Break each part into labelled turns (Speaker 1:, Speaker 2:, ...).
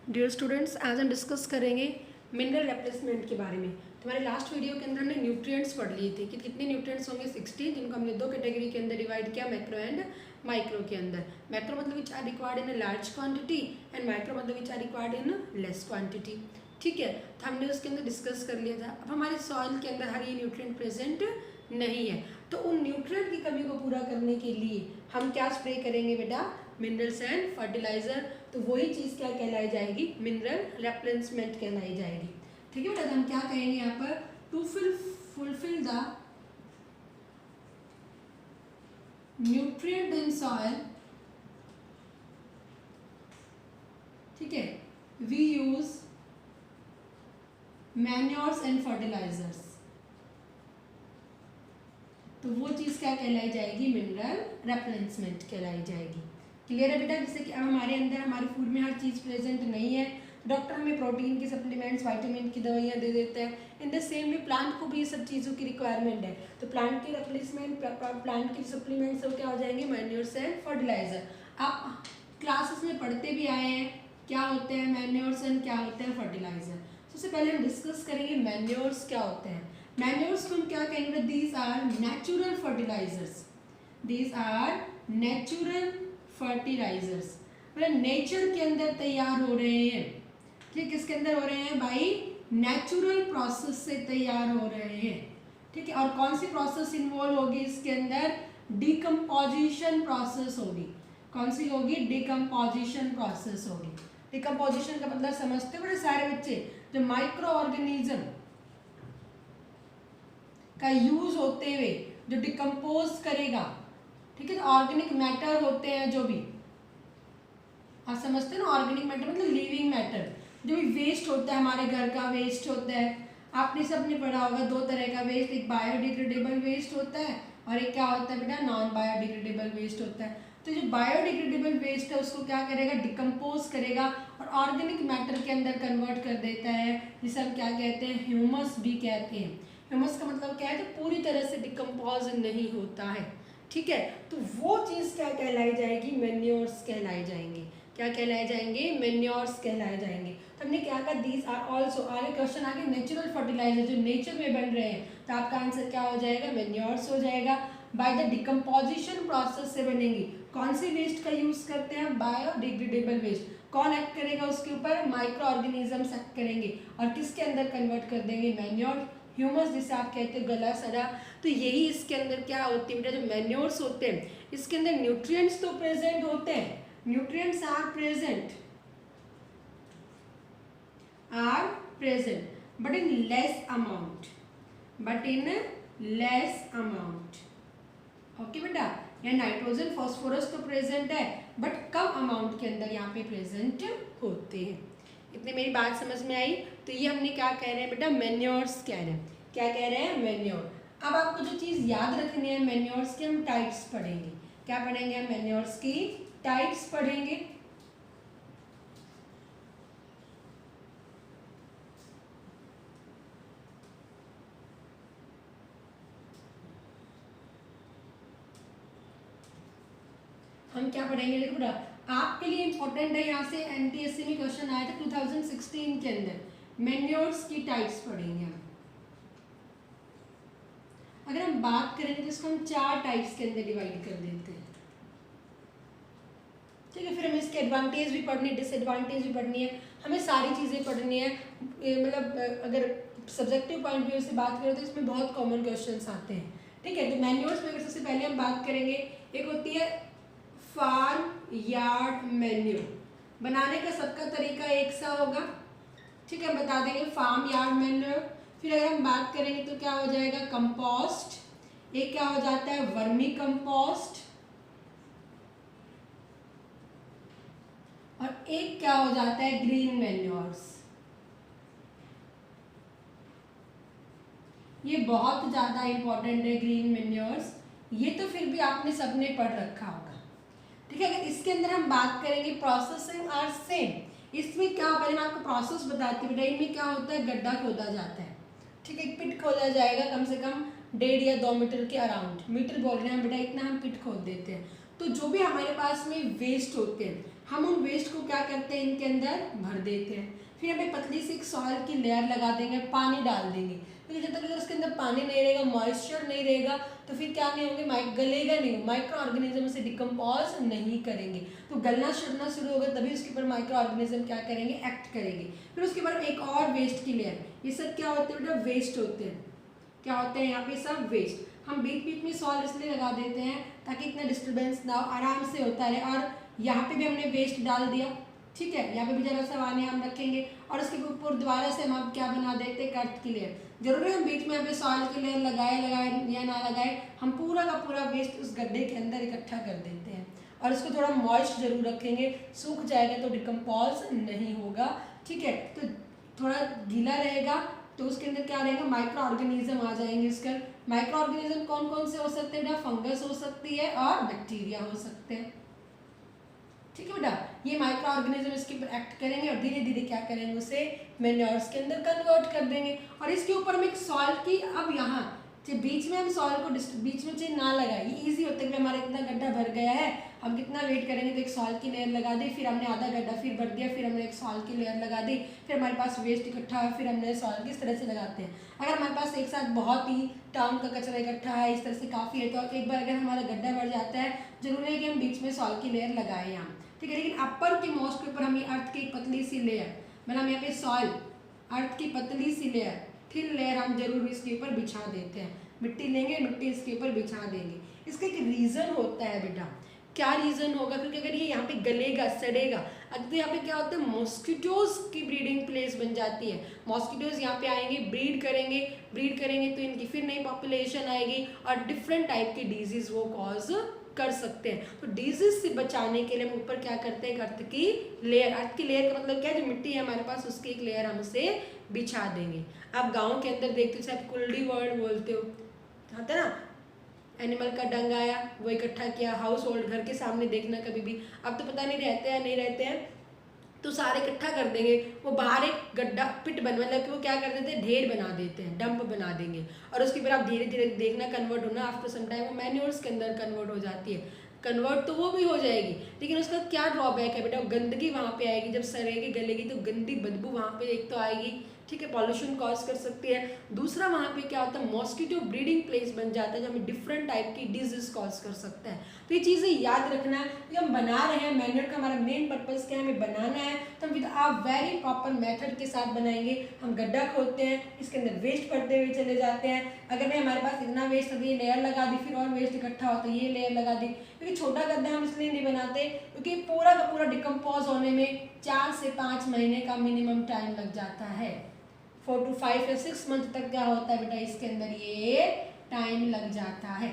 Speaker 1: Dear students, आज हम discuss करेंगे मिनरल रिप्लेसमेंट के बारे में। तो हमारे लास्ट वीडियो के अंदर हमने न्यूट्रिएंट्स पढ़ लिए थे कि कितने न्यूट्रिएंट्स होंगे 60, जिनको हमने दो कैटेगरी के अंदर डिवाइड किया, मैक्रो एंड माइक्रो के अंदर। मैक्रो मतलब which are required in large quantity and micro मतलब which are required in less quantity. ठीक है, तो हमने उसके अंदर डिस्कस कर लिया था। अब हमारे सॉइल के अंदर हर ये न्यूट्रिएंट प्रेजेंट नहीं है, तो उन न्यूट्रिएंट की कमी को पूरा करने के लिए हम क्या स्प्रे करेंगे बेटा? Minerals and fertiliser. तो वही चीज़ क्या कहलाई जाएगी? मिनरल रिप्लेसमेंट कहलाई जाएगी। ठीक है बेटा, तो हम क्या कहेंगे यहाँ पर? To fulfil the nutrient in soil, ठीक है, we use manures and fertilisers. तो वो चीज़ क्या कहलाई जाएगी? मिनरल रिप्लेसमेंट कहलाई जाएगी। क्लियर है बेटा? जैसे कि अब हमारे अंदर हमारे फूड में हर चीज़ प्रेजेंट नहीं है, डॉक्टर हमें प्रोटीन की सप्लीमेंट्स, विटामिन की दवाइयाँ दे देते हैं। इन द सेम में प्लांट को भी ये सब चीज़ों की रिक्वायरमेंट है, तो प्लांट की रिप्लेसमेंट, प्लांट की सप्लीमेंट्स क्या हो जाएंगे? Manures and fertiliser. आप क्लासेस में पढ़ते भी आए हैं क्या होते हैं मैन्योर्स एंड क्या होते हैं फर्टिलाइजर। सबसे पहले हम डिस्कस करेंगे मैन्योर्स क्या होते हैं। मैन्योर्स को हम क्या कहेंगे? These are natural fertilisers. These are natural fertilisers, मतलब नेचर के अंदर तैयार हो रहे हैं। ठीक, किसके अंदर हो रहे हैं भाई? नेचुरल प्रोसेस से तैयार हो रहे हैं। ठीक है, और कौन सी प्रोसेस इन्वॉल्व होगी इसके अंदर? डिकम्पोजिशन प्रोसेस होगी। कौन सी होगी? डिकम्पोजिशन प्रोसेस होगी। डिकम्पोजिशन का मतलब समझते हो बड़े सारे बच्चे? जो माइक्रो ऑर्गेनिज्म का यूज होते हुए जो डिकम्पोज करेगा, ठीक है, तो ऑर्गेनिक मैटर होते हैं जो भी, आप समझते हैं ना? ऑर्गेनिक मैटर मतलब लिविंग मैटर, जो भी वेस्ट होता है, हमारे घर का वेस्ट होता है। आपने सबने पढ़ा होगा दो तरह का वेस्ट, एक बायोडिग्रेडेबल वेस्ट होता है और एक क्या होता है बेटा? नॉन बायोडिग्रेडेबल वेस्ट होता है। तो जो बायोडिग्रेडेबल वेस्ट है उसको क्या करेगा? डिकम्पोज करेगा और ऑर्गेनिक मैटर के अंदर कन्वर्ट कर देता है, जिसे हम क्या कहते हैं? ह्यूमस भी कहते हैं। ह्यूमस का मतलब क्या है? जो पूरी तरह से डिकम्पोज नहीं होता है। ठीक है, तो वो चीज़ क्या कहलाई जाएगी? मैन्योर्स कहलाई जाएंगे। क्या कहलाए जाएंगे? मैन्योर्स कहलाए जाएंगे। तो हमने क्या कहा? दीज आर ऑल्सो, आगे क्वेश्चन आगे नेचुरल फर्टिलाइजर जो नेचर में बन रहे हैं, तो आपका आंसर क्या हो जाएगा? मैन्योर्स हो जाएगा। बाय द डिकम्पोजिशन प्रोसेस से बनेंगी। कौन से वेस्ट का यूज करते हैं? Biodegradable waste. कौन एक्ट करेगा उसके ऊपर? माइक्रो ऑर्गेनिजम्स एक्ट करेंगे और किसके अंदर कन्वर्ट कर देंगे? मैन्योर, ह्यूमस जिसे आप कहते हैं गला सड़ा। तो यही इसके अंदर क्या होती है बेटा? जो मैन्योर्स होते हैं इसके अंदर न्यूट्रिएंट्स तो प्रेजेंट होते हैं, nutrients are present but in less amount, okay बेटा। यहाँ नाइट्रोजन फॉस्फोरस तो प्रेजेंट है बट कम अमाउंट के अंदर यहाँ पे प्रेजेंट होते हैं। इतनी मेरी बात समझ में आई? तो ये हमने क्या कह रहे हैं बेटा? मैन्योर्स कह रहे हैं। क्या कह रहे हैं? मैन्योर। अब आपको जो चीज़ याद रखनी है, मैन्योर्स के हम टाइप्स पढ़ेंगे। क्या पढ़ेंगे? हम मैन्योर्स की टाइप्स पढ़ेंगे। हम क्या पढ़ेंगे? देखो बेटा, आपके लिए इंपॉर्टेंट है, यहाँ से एनटीएससी में क्वेश्चन आया था 2016 के अंदर। मैन्योर्स की टाइप्स पढ़ेंगे हम। अगर हम बात करेंगे तो इसको हम 4 टाइप्स के अंदर डिवाइड कर देते हैं। ठीक है, फिर हमें इसके एडवांटेज भी पढ़नी है, डिसएडवांटेज भी पढ़नी है, हमें सारी चीज़ें पढ़नी है। मतलब अगर सब्जेक्टिव पॉइंट व्यू से बात करें तो इसमें बहुत कॉमन क्वेश्चंस आते हैं। ठीक है, तो मैन्योर्स में अगर सबसे पहले हम बात करेंगे, एक होती है फार्म यार्ड मैन्योर। बनाने का सबका तरीका एक सा होगा। ठीक है, बता देंगे फार्म यार्ड मैन्योर। फिर अगर हम बात करेंगे तो क्या हो जाएगा? कंपोस्ट। एक क्या हो जाता है? Vermi compost. और एक क्या हो जाता है? Green manures. ये बहुत ज्यादा इंपॉर्टेंट है ग्रीन मैन्योर्स। ये तो फिर भी आपने सबने पढ़ रखा होगा। ठीक है, अगर इसके अंदर हम बात करेंगे प्रोसेसिंग आर सेम। इसमें क्या, पहले मैं आपको प्रोसेस बताती हूँ बेटा। इनमें क्या होता है? गड्ढा खोदा जाता है। ठीक है, एक पिट खोदा जाएगा कम से कम 1.5 या 2 मीटर के अराउंड। मीटर बोल रहे हैं बेटा, इतना हम पिट खोद देते हैं। तो जो भी हमारे पास में वेस्ट होते हैं हम उन वेस्ट को क्या करते हैं, इनके अंदर भर देते हैं। फिर हमें पतली सी एक सॉइल की लेयर लगा देंगे, पानी डाल देंगे, क्योंकि जब तक अगर उसके अंदर पानी नहीं रहेगा, मॉइस्चर नहीं रहेगा, तो फिर क्या नहीं होंगे, गलेगा नहीं, माइक्रो ऑर्गेनिज्म से डिकम्पोज नहीं करेंगे। तो गलना शुड़ना शुरू होगा तभी उसके ऊपर माइक्रो ऑर्गेनिज्म क्या करेंगे, एक्ट करेंगे। फिर उसके बाद एक और वेस्ट की लेयर, ये सब क्या होते हैं बेटा, वेस्ट होते हैं। क्या होते हैं यहाँ पे, सब वेस्ट। हम बीच बीच में सॉइल इसलिए लगा देते हैं ताकि इतना डिस्टर्बेंस ना हो, आराम से होता रहे। और यहाँ पे भी हमने वेस्ट डाल दिया, ठीक है, यहाँ पे भी जरा सा पानी हम रखेंगे और उसके ऊपर दोबारा से हम क्या बना देते हैं, अर्थ की लेयर। जरूरी हम बीच में यहाँ पे सॉइल की लेयर लगाए या ना लगाए, हम पूरा का पूरा वेस्ट उस गड्ढे के अंदर इकट्ठा कर देते हैं। और इसको थोड़ा मॉइस्ट जरूर रखेंगे, सूख जाएगा तो डिकम्पोज नहीं होगा, ठीक है। तो थोड़ा गीला रहेगा तो उसके अंदर क्या रहेगा, माइक्रो ऑर्गेनिज्म आ जाएंगे। इसका माइक्रो ऑर्गेनिज्म कौन कौन से हो सकते हैं बेटा, फंगस हो सकती है और बैक्टीरिया हो सकते हैं, ठीक है बेटा। ये माइक्रो ऑर्गेनिज्म इसके ऊपर एक्ट करेंगे और धीरे धीरे क्या करेंगे, उसे मैन्योर्स के अंदर कन्वर्ट कर देंगे। और इसके ऊपर हम एक सॉइल की, अब यहाँ बीच में हम सॉइल को बीच में चाहिए ना लगाए, ये ईजी होता है कि हमारा इतना गड्ढा भर गया है, हम कितना वेट करेंगे, तो एक सॉइल की लेयर लगा दी, फिर हमने आधा गड्ढा फिर भर दिया, फिर हमने एक सॉइल की लेयर लगा दी, फिर हमारे पास वेस्ट इकट्ठा है, फिर हमने सॉइल किस तरह से लगाते हैं। अगर हमारे पास एक साथ बहुत ही टाउन का कचरा इकट्ठा है, इस तरह से काफ़ी है, तो एक बार अगर हमारा गड्ढा भर जाता है, जरूरी है कि हम बीच में सॉइल की लेयर लगाएं यहाँ, ठीक है। लेकिन अपर के मोस्ट के ऊपर हम ये अर्थ की एक पतली सी लेयर, मतलब यहाँ पे सॉइल, अर्थ की पतली सी लेयर, थिन लेयर हम जरूर इसके ऊपर बिछा देते हैं। मिट्टी लेंगे, मिट्टी इसके ऊपर बिछा देंगे। इसका एक रीज़न होता है बेटा, क्या रीज़न होगा, क्योंकि अगर ये यहाँ पे गलेगा, सड़ेगा, अगर यहाँ पे क्या होता है, मॉस्किटोज की ब्रीडिंग प्लेस बन जाती है। मॉस्किटोज यहाँ पे आएंगे, ब्रीड करेंगे तो इनकी फिर नई पॉपुलेशन आएगी और डिफरेंट टाइप की डिजीज वो कॉज कर सकते हैं। तो डिजीज से बचाने के लिए हम ऊपर क्या करते हैं, अर्थ की लेयर। अर्थ की लेयर का मतलब क्या है, जो मिट्टी है हमारे पास उसकी एक लेयर हम उसे बिछा देंगे। आप गाँव के अंदर देखते हो, आप कुल्डी वर्ड बोलते हो, आता ना, एनिमल का डंग आया वो इकट्ठा किया, हाउस होल्ड घर के सामने देखना कभी भी, अब तो पता नहीं रहते हैं नहीं रहते हैं, तो सारे इकट्ठा कर देंगे, वो बाहर एक गड्ढा पिट बनवा, मतलब कि वो क्या कर देते हैं, ढेर बना देते हैं, डंप बना देंगे, और उसके फिर आप धीरे धीरे देखना कन्वर्ट होना, आफ्टर सम टाइम वो मैन्योर्स के अंदर कन्वर्ट हो जाती है। कन्वर्ट तो वो भी हो जाएगी, लेकिन उसका क्या ड्रॉबैक है बेटा, गंदगी वहाँ पे आएगी, जब सड़ेगी गलेगी तो गंदी बदबू वहाँ पे एक तो आएगी, ठीक है, पॉल्यूशन कॉज कर सकती है। दूसरा वहाँ पे क्या होता है, मॉस्किटो ब्रीडिंग प्लेस बन जाता है जो हमें डिफरेंट टाइप की डिजीज कॉज कर सकता है। तो ये चीज़ें याद रखना, ये हम बना रहे हैं मैन्योर का हमारा मेन पर्पस क्या है, हमें बनाना है, तो हम with a very proper method के साथ बनाएंगे। हम गड्ढा खोदते हैं, इसके अंदर वेस्ट पड़ते हुए चले जाते हैं, अगर नहीं हमारे पास इतना वेस्ट है तो ये लेयर लगा दी, फिर और वेस्ट इकट्ठा होता है ये लेयर लगा दी, क्योंकि छोटा गड्ढा हम इसलिए नहीं बनाते क्योंकि पूरा का पूरा डिकम्पोज होने में 4 से 5 महीने का मिनिमम टाइम लग जाता है। 4 to 5 या 6 मंथ तक क्या होता है बेटा, इसके अंदर ये टाइम लग जाता है,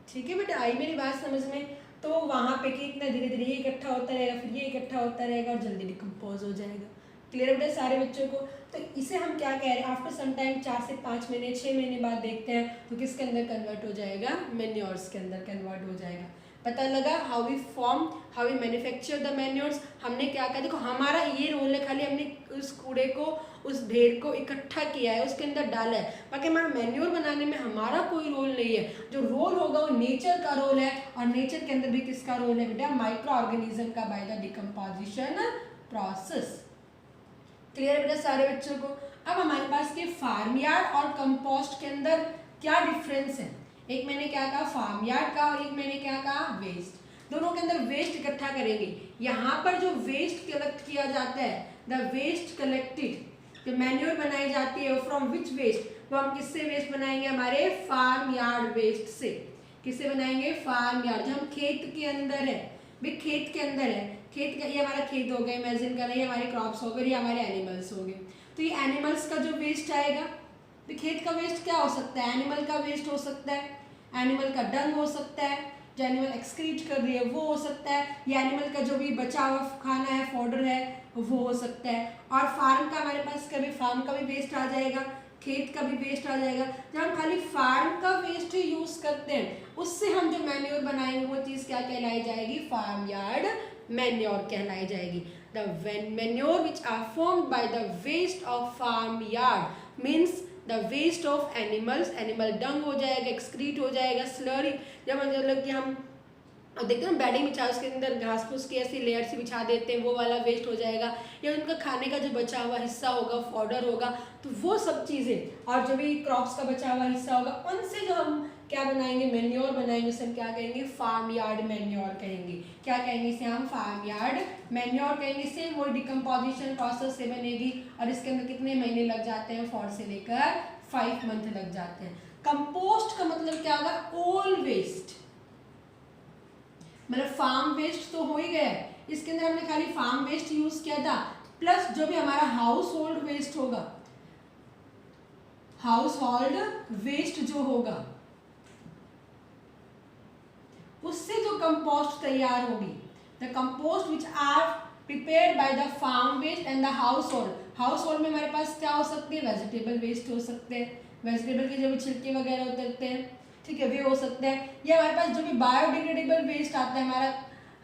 Speaker 1: ठीक है बेटा, आई मेरी बात समझ में। तो वहाँ पे कितना धीरे धीरे ये इकट्ठा होता रहेगा, फिर ये इकट्ठा होता रहेगा और जल्दी डिकम्पोज हो जाएगा। क्लियर है बेटा सारे बच्चों को। तो इसे हम क्या कह रहे हैं, आफ्टर सम टाइम 4 से 5 महीने 6 महीने बाद देखते हैं तो किसके अंदर कन्वर्ट हो जाएगा, मैन्योर्स के अंदर कन्वर्ट हो जाएगा। पता लगा how we manufacture the manures. हमने क्या कहा, देखो हमारा ये रोल है, खाली हमने उस कूड़े को, उस ढेर को इकट्ठा किया है, उसके अंदर डाला है, बाकी हमारा मैन्योर बनाने में हमारा कोई रोल नहीं है। जो रोल होगा वो नेचर का रोल है, और नेचर के अंदर भी किसका रोल है बेटा, माइक्रो ऑर्गेनिज्म का, by the decomposition process. Clear है बेटा सारे बच्चों को। अब हमारे पास के फार्म यार्ड और कंपोस्ट के अंदर क्या डिफरेंस है, एक मैंने क्या कहा फार्म यार्ड का, और एक मैंने क्या कहा वेस्ट। दोनों के अंदर वेस्ट इकट्ठा करेंगे। यहाँ पर जो वेस्ट कलेक्ट किया जाता है, द वेस्ट कलेक्टेड, जो मैन्योर बनाई जाती है फ्रॉम विच वेस्ट, वो हम किससे वेस्ट बनाएंगे, हमारे फार्म यार्ड वेस्ट से। किससे बनाएंगे, फार्म यार्ड, जो हम खेत के अंदर है, भाई खेत के अंदर है, खेत का, ये हमारा खेत हो गया, इमेजिन करें ये हमारे क्रॉप्स हो गए, ये हमारे एनिमल्स हो गए। तो ये एनिमल्स का जो वेस्ट आएगा, तो खेत का वेस्ट क्या हो सकता है, एनिमल का वेस्ट हो सकता है, एनिमल का डंग हो सकता है, जो एनिमल एक्सक्रीट कर रही है वो हो सकता है, या एनिमल का जो भी बचा हुआ खाना है, फॉडर है, वो हो सकता है। और फार्म का हमारे पास कभी फार्म का भी वेस्ट आ जाएगा, खेत का भी वेस्ट आ जाएगा। जब हम खाली फार्म का वेस्ट यूज करते हैं, उससे हम जो मैन्योर बनाएंगे वो चीज़ क्या कहलाई जाएगी, फार्म यार्ड मैन्योर कहलाई जाएगी। The manure which are formed by the waste of farm yard means the waste of animals, animal dung हो जाएगा, एक्सक्रीट हो जाएगा, स्लरी, जब मतलब कि हम और देखते हैं बेडिंग बिछा उसके अंदर घास फूस की ऐसी लेयर से बिछा देते हैं, वो वाला वेस्ट हो जाएगा। या उनका खाने का जो बचा हुआ हिस्सा होगा, फॉडर होगा, तो वो सब चीज़ें, और जो भी क्रॉप्स का बचा हुआ हिस्सा होगा, उनसे जो हम क्या बनाएंगे, मेन्योर बनाएंगे, उसे हम क्या कहेंगे, फार्म यार्ड मेन्योर कहेंगे। क्या कहेंगे इसे हम, फार्म यार्ड मेन्योर कहेंगे। इससे वो डिकम्पोजिशन प्रोसेस से बनेगी और इसके अंदर कितने महीने लग जाते हैं, 4 से लेकर 5 मंथ लग जाते हैं। कंपोस्ट का मतलब क्या होगा, ओल वेस्ट, मतलब फार्म वेस्ट तो हो ही गया है, इसके अंदर हमने खाली फार्म वेस्ट यूज किया था, प्लस जो भी हमारा हाउस होल्ड वेस्ट होगा, हाउस होल्ड वेस्ट जो होगा, उससे जो कंपोस्ट तैयार होगी, the compost which are prepared by the farm waste and the household. Household में हमारे पास क्या हो सकती है, वेजिटेबल वेस्ट हो सकते हैं, वेजिटेबल के जो भी छिलके वगैरह होते हैं, ठीक है, वे हो सकते हैं। या हमारे पास जो भी बायोडिग्रेडेबल वेस्ट आता है,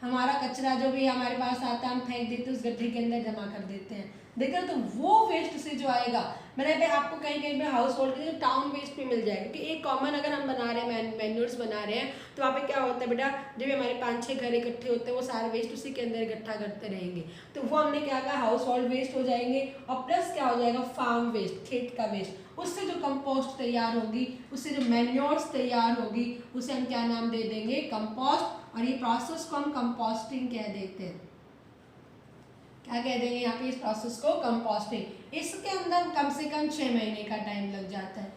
Speaker 1: हमारा कचरा जो भी हमारे पास आता है, हम फेंक देते हैं, उस गड्ढे के अंदर जमा कर देते हैं, देखा, तो वो वेस्ट से जो आएगा, मैंने पे आपको कहीं कहीं पे हाउस होल्ड के टाउन वेस्ट पे मिल जाएगा। क्योंकि एक कॉमन अगर हम बना रहे हैं, मैन्योर्स बना रहे हैं, तो वहाँ पे क्या होता है बेटा, जब भी हमारे 5-6 घर इकट्ठे होते हैं, वो सारे वेस्ट उसी के अंदर इकट्ठा करते रहेंगे, तो वो हमने क्या कहा, हाउस होल्ड वेस्ट हो जाएंगे। और प्लस क्या हो जाएगा, फार्म वेस्ट, खेत का वेस्ट, उससे जो कंपोस्ट तैयार होगी, उससे जो मैन्योर्स तैयार होगी, उसे हम क्या नाम दे देंगे, कंपोस्ट। और ये प्रोसेस को हम कंपोस्टिंग कह देते हैं। क्या कह देंगे यहाँ पे इस प्रोसेस को, कंपोस्टिंग। इसके अंदर कम से कम 6 महीने का टाइम लग जाता है।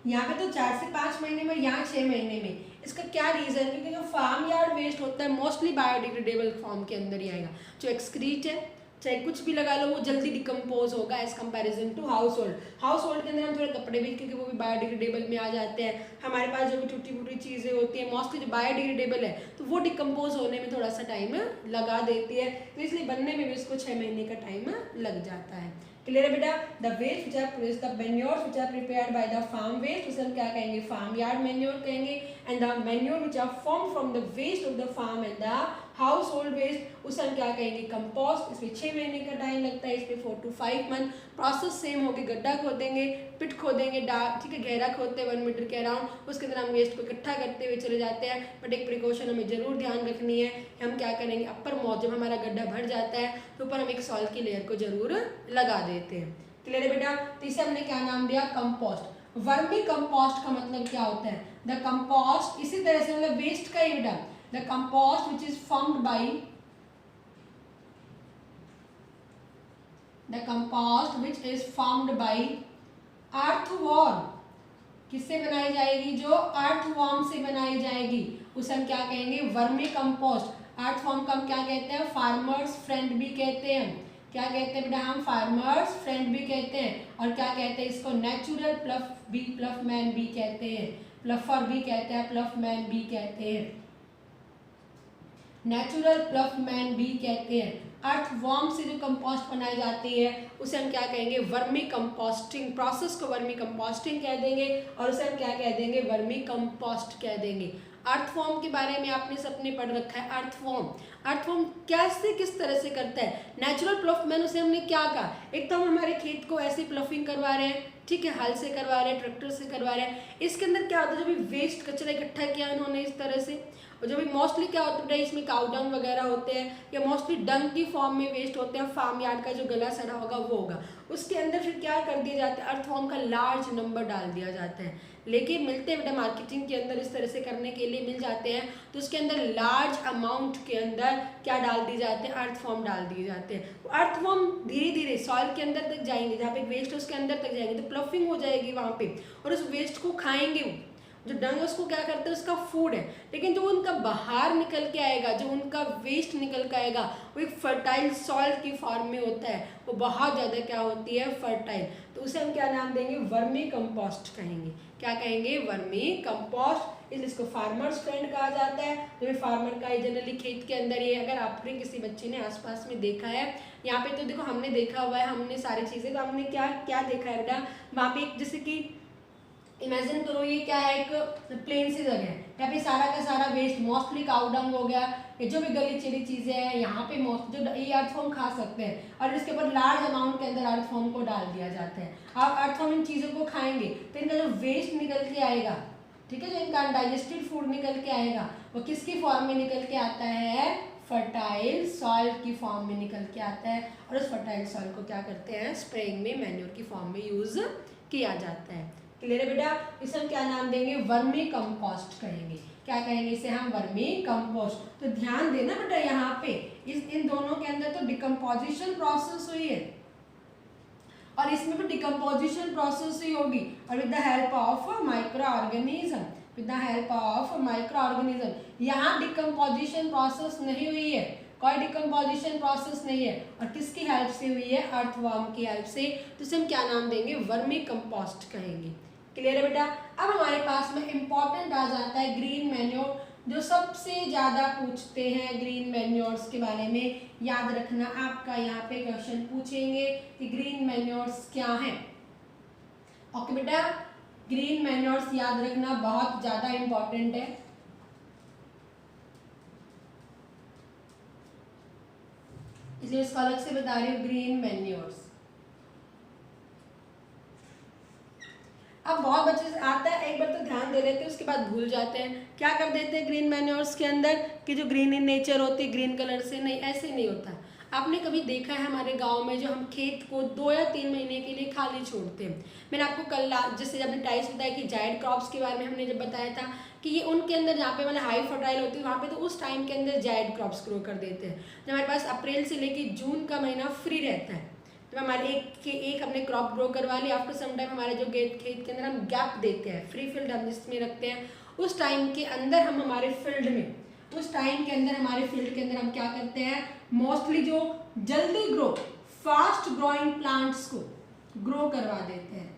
Speaker 1: यहाँ पे तो 4 से 5 महीने में, यहाँ 6 महीने में। इसका क्या रीज़न, क्योंकि जो फार्म यार्ड वेस्ट होता है मोस्टली बायोडिग्रेडेबल फॉर्म के अंदर ही आएगा। जो एक्सक्रीट है, चाहे कुछ भी लगा लो, वो जल्दी डिकम्पोज होगा as comparison to household. Household के अंदर हम थोड़े कपड़े भी, क्योंकि वो भी बायोडिग्रेडेबल में आ जाते हैं। हमारे पास जो भी टूटी फूटी चीज़ें होती हैं, मोस्टली जो बायोडिग्रेडेबल है, तो वो डिकम्पोज होने में थोड़ा सा टाइम लगा देती है, तो इसलिए बनने में भी उसको 6 महीने का टाइम लग जाता है। क्लियर है बेटा। The waste which are the manure which are prepared by the farm waste, उसे हम क्या कहेंगे, फार्म यार्ड मैन्योर कहेंगे। And the manure which are form from the waste of the farm and the household waste, उसे हम क्या कहेंगे, compost. इसमें 6 महीने का टाइम लगता है, इसमें 4 to 5 मंथ। प्रोसेस सेम होगी, गड्ढा खोदेंगे, पिट खोदेंगे, ठीक है, गहरा खोदते हैं 1 मीटर के अराउंड, उसके अंदर हम वेस्ट को इकट्ठा करते हुए चले जाते हैं। बट एक प्रिकॉशन हमें जरूर ध्यान रखनी है, हम क्या करेंगे, अपर मौज, जब हमारा गड्ढा भर जाता है तो ऊपर हम एक सॉइल की लेयर को जरूर लगा देते हैं। क्लियर है बेटा। तो इसे हमने क्या नाम दिया, कंपोस्ट। वर्मी कंपोस्ट का मतलब क्या होता है, द कंपोस्ट, इसी तरह से मतलब वेस्ट का ही बेटा, the compost which is formed by, the compost which is formed by earthworm. किससे बनाई जाएगी, जो अर्थवॉर्म से बनाई जाएगी, उसे हम क्या कहेंगे, वर्मी कंपोस्ट। अर्थवॉर्म का हम क्या कहते हैं, फार्मर्स फ्रेंड भी कहते हैं। क्या कहते हैं बेटा, हम फार्मर्स फ्रेंड भी कहते हैं। और क्या कहते हैं इसको, नेचुरल प्लफ मैन भी कहते हैं, प्लफर भी कहते हैं, प्लफ मैन भी कहते हैं, नेचुरल प्लफ मैन भी कहते हैं। अर्थवॉर्म से जो कंपोस्ट बनाई जाती है उसे हम क्या कहेंगे, वर्मी कंपोस्टिंग। प्रोसेस को वर्मी कंपोस्टिंग कह देंगे और उसे हम क्या कह देंगे, वर्मी कंपोस्ट कह देंगे। अर्थवॉर्म के बारे में आपने सबने पढ़ रखा है। अर्थवॉर्म कैसे, किस तरह से करता है। नेचुरल प्लफ मैन, उसे हमने क्या कहा, एक तो हम हमारे खेत को ऐसे प्लफिंग करवा रहे हैं, ठीक है, हल से करवा रहे हैं, ट्रैक्टर से करवा रहे हैं। इसके अंदर क्या होता है, जो भी वेस्ट कचरा इकट्ठा किया उन्होंने इस तरह से, और जो भी मोस्टली क्या होता है इसमें काउ डंग वगैरह होते हैं, या मोस्टली डंग की फॉर्म में वेस्ट होते हैं, फार्म यार्ड का जो गला सड़ा होगा वो होगा। उसके अंदर फिर क्या कर दिया जाता है, अर्थवॉर्म का लार्ज नंबर डाल दिया जाता है। लेकिन मिलते हैं बेटा मार्केटिंग के अंदर, इस तरह से करने के लिए मिल जाते हैं, तो उसके अंदर लार्ज अमाउंट के अंदर क्या डाल दिए जाते हैं, अर्थवॉर्म डाल दिए जाते हैं। तो अर्थवॉर्म धीरे धीरे सॉइल के अंदर तक जाएंगे, जहाँ पे वेस्ट है उसके अंदर तक जाएंगे, तो प्लफिंग हो जाएगी वहाँ पे, और उस वेस्ट को खाएंगे। जो डंग उसको क्या करते हैं, उसका फूड है। लेकिन जो उनका बाहर निकल के आएगा, जो उनका वेस्ट निकल के आएगा, वो एक फर्टाइल सॉइल की फॉर्म में होता है, वो बहुत ज़्यादा क्या होती है, फर्टाइल। तो उसे हम क्या नाम देंगे, वर्मी कंपोस्ट कहेंगे। क्या कहेंगे, वर्मी कंपोस्ट। इसको फार्मर्स फ्रेंड कहा जाता है। जो भी फार्मर का जनरली खेत के अंदर ये, अगर आपने किसी बच्चे ने आसपास में देखा है, यहाँ पे तो देखो हमने देखा हुआ है, हमने सारी चीज़ें, तो हमने क्या क्या देखा है बेटा, वहाँ पे एक जैसे कि इमेजिन करो ये क्या है, एक प्लेन सी जगह है, यहाँ पे सारा का सारा वेस्ट मोस्टली काउडंग हो गया, ये जो भी गली चिली चीज़ें हैं यहाँ पे मोस्ट जो ये अर्थवॉर्म खा सकते हैं, और इसके ऊपर लार्ज अमाउंट के अंदर अर्थवॉर्म को डाल दिया जाता है। अब अर्थवॉर्म इन चीज़ों को खाएंगे तो इनका जो वेस्ट निकल के आएगा, ठीक है, जो इनका अनडाइजेस्टेड फूड निकल के आएगा वो किसकी फॉर्म में निकल के आता है, फर्टाइल सॉइल की फॉर्म में निकल के आता है। और उस फर्टाइल सॉइल को क्या करते हैं, स्प्रेइंग में मैन्योर की फॉर्म में यूज किया जाता है। क्लियर है बेटा? इसे हम क्या नाम देंगे, वर्मी कंपोस्ट कहेंगे। क्या कहेंगे इसे हम, वर्मी कंपोस्ट। तो ध्यान देना बेटा यहाँ पे इन दोनों के अंदर तो डिकम्पोजिशन प्रोसेस हुई है और इसमें भी डिकम्पोजिशन प्रोसेस ही होगी, और with the help of micro organism, with the help of micro organism. यहाँ डिकम्पोजिशन प्रोसेस नहीं हुई है, कोई डिकम्पोजिशन प्रोसेस नहीं है, और किसकी हेल्प से हुई है, अर्थवर्म की हेल्प से। तो इसे हम क्या नाम देंगे, वर्मी कंपोस्ट कहेंगे। क्लियर है बेटा? अब हमारे पास में इंपॉर्टेंट आ जाता है ग्रीन मैन्योर, जो सबसे ज़्यादा पूछते हैं ग्रीन मैन्योर्स के बारे में। याद रखना, आपका यहाँ पे क्वेश्चन पूछेंगे कि ग्रीन मैन्योर्स क्या हैं। ओके बेटा, ग्रीन मैन्योर्स याद रखना बहुत ज़्यादा इंपॉर्टेंट है। इसलिए इसको अलग से बता रही हूँ, ग्रीन मैन्योर्स। अब बहुत बच्चे से आता है, एक बार तो ध्यान दे लेते हैं, उसके बाद भूल जाते हैं। क्या कर देते हैं ग्रीन मैन्योर्स के अंदर कि जो ग्रीन इन नेचर होती है, ग्रीन कलर से, नहीं, ऐसे नहीं होता। आपने कभी देखा है हमारे गांव में जो हम खेत को 2 या 3 महीने के लिए खाली छोड़ते हैं। मैंने आपको कल जैसे जब टाइप्स बताया कि जायड क्रॉप्स के बारे में हमने जब बताया था कि ये उनके अंदर जहाँ पे मतलब हाई फर्टाइल होती है वहाँ पे तो उस टाइम के अंदर जायड क्रॉप्स ग्रो कर देते हैं। जब हमारे पास अप्रैल से लेकर जून का महीना फ्री रहता है, तो हमारे एक हमने क्रॉप ग्रो करवा लिया, आफ्टर सम टाइम हमारे जो खेत के अंदर हम गैप देते हैं, फ्री फील्ड हम जिसमें रखते हैं, उस टाइम के अंदर हम हमारे फील्ड में, उस टाइम के अंदर हमारे फील्ड के अंदर हम क्या करते हैं, मोस्टली जो जल्दी ग्रो फास्ट ग्रोइंग प्लांट्स को ग्रो करवा देते हैं।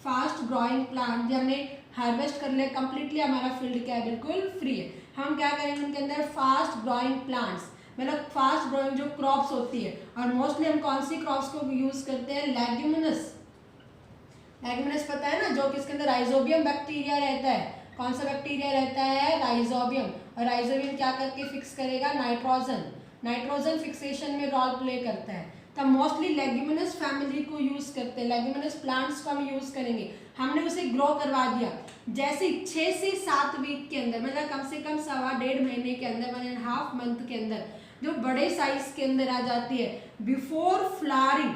Speaker 1: फास्ट ग्रोइंग प्लांट जब हमने हार्वेस्ट कर लिया कंप्लीटली, हमारा फील्ड क्या है, बिल्कुल फ्री है, हम क्या करेंगे उनके अंदर फास्ट ग्रोइंग प्लांट्स, मतलब फास्ट ग्रोइंग जो क्रॉप्स होती है। और मोस्टली हम कौन सी क्रॉप्स को यूज करते हैं, लेग्यूमिनस। लेग्यूमिनस पता है ना, जो कि इसके अंदर राइजोबियम बैक्टीरिया रहता है। कौन सा बैक्टीरिया रहता है, राइजोबियम। और राइजोबियम क्या करके फिक्स करेगा, नाइट्रोजन। नाइट्रोजन फिक्सेशन में रोल प्ले करता है। तब मोस्टली लेग्यूमिनस फैमिली को यूज करते हैं, लेग्यूमिनस प्लांट्स को हम यूज करेंगे। हमने उसे ग्रो करवा दिया, जैसे 6 से 7 वीक के अंदर, मतलब कम से कम 1.5 महीने के अंदर, 1.5 मंथ के अंदर जो बड़े साइज के अंदर आ जाती है, बिफोर फ्लावरिंग,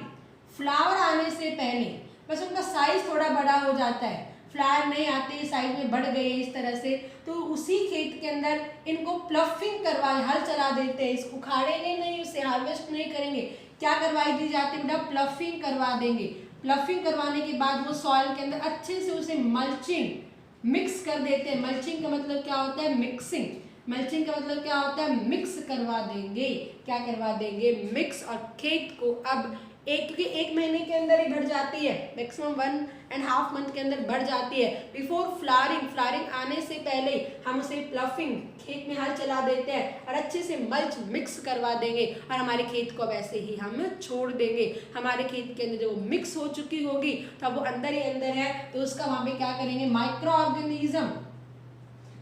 Speaker 1: फ्लावर आने से पहले, बस उनका साइज थोड़ा बड़ा हो जाता है, फ्लावर नहीं आते, साइज में बढ़ गए इस तरह से, तो उसी खेत के अंदर इनको प्लफिंग करवा, हल चला देते हैं, इसको उखाड़ेंगे नहीं, उसे हार्वेस्ट नहीं करेंगे, क्या करवाई दी जाती है बेटा, प्लफिंग करवा देंगे। प्लफिंग करवाने के बाद वो सॉइल के अंदर अच्छे से उसे मल्चिंग मिक्स कर देते हैं। मल्चिंग का मतलब क्या होता है, मिक्सिंग। मल्चिंग का मतलब क्या होता है, मिक्स करवा देंगे। क्या करवा देंगे, मिक्स। और खेत को अब क्योंकि 1 महीने के अंदर ही बढ़ जाती है, मैक्सिमम 1.5 मंथ के अंदर बढ़ जाती है। बिफोर फ्लावरिंग, फ्लावरिंग आने से पहले हम उसे प्लफिंग, खेत में हल चला देते हैं और अच्छे से मल्च मिक्स करवा देंगे, और हमारे खेत को वैसे ही हम छोड़ देंगे। हमारे खेत के अंदर जो मिक्स हो चुकी होगी तो वो अंदर ही अंदर है, तो उसका वहाँ पे क्या करेंगे, माइक्रो ऑर्गेनिज्म,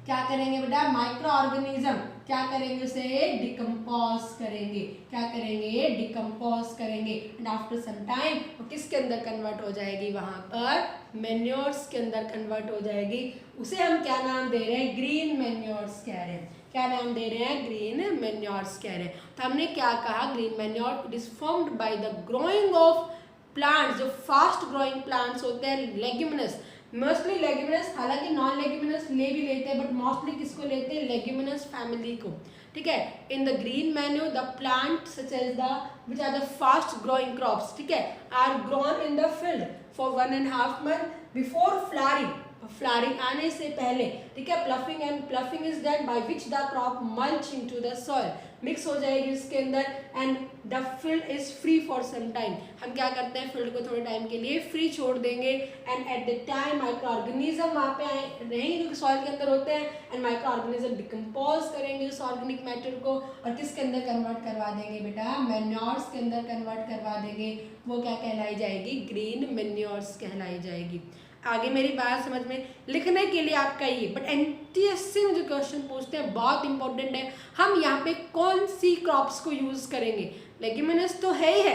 Speaker 1: क्या करेंगे बेटा, माइक्रो ऑर्गेनिज्म क्या करेंगे, उसे डिकम्पोज करेंगे। क्या करेंगे, डिकम्पोज करेंगे। एंड आफ्टर सम टाइम वो किसके अंदर कन्वर्ट हो जाएगी, वहां पर मैन्योर्स के अंदर कन्वर्ट हो जाएगी। उसे हम क्या नाम दे रहे हैं, ग्रीन मैन्योर्स कह रहे हैं। क्या नाम दे रहे हैं, ग्रीन मैन्योर्स कह रहे हैं। तो हमने क्या कहा, green manure it is formed by the growing of plants, जो फास्ट ग्रोइंग प्लांट्स होते हैं, लेग्यूमिनस, मोस्टली लेग्यूमिनस, हालांकि नॉन लेग्यूमिनस ले भी लेते हैं, बट मोस्टली किसको लेते हैं, लेग्यूमिनस फैमिली को। ठीक है, in the green manure the plant such as the which are the fast growing crops, ठीक है, are grown in the field for 1.5 month before flowering, flowering आने से पहले। ठीक है, ploughing, and ploughing is done by which the crop mulch into the soil, mix हो जाएगी उसके अंदर, and the field is free for some time. हम क्या करते हैं, फील्ड को थोड़े टाइम के लिए फ्री छोड़ देंगे, and at the time micro organism वहाँ पे रहेंगे जो सॉइल के अंदर होते हैं, एंड माइक्रो ऑर्गेनिज्म डिकम्पोज करेंगे उस ऑर्गेनिक मैटर को, और किसके अंदर कन्वर्ट करवा देंगे बेटा, मैन्योर्स के अंदर कन्वर्ट करवा देंगे। वो क्या कहलाई जाएगी, ग्रीन मैन्योर्स कहलाई जाएगी। आगे मेरी बात समझ में, लिखने के लिए आपका ये, बट एनटीएससी में जो क्वेश्चन पूछते हैं बहुत इंपॉर्टेंट है। हम यहाँ पे कौन सी क्रॉप्स को यूज करेंगे, लेग्यूमिनस तो है ही है,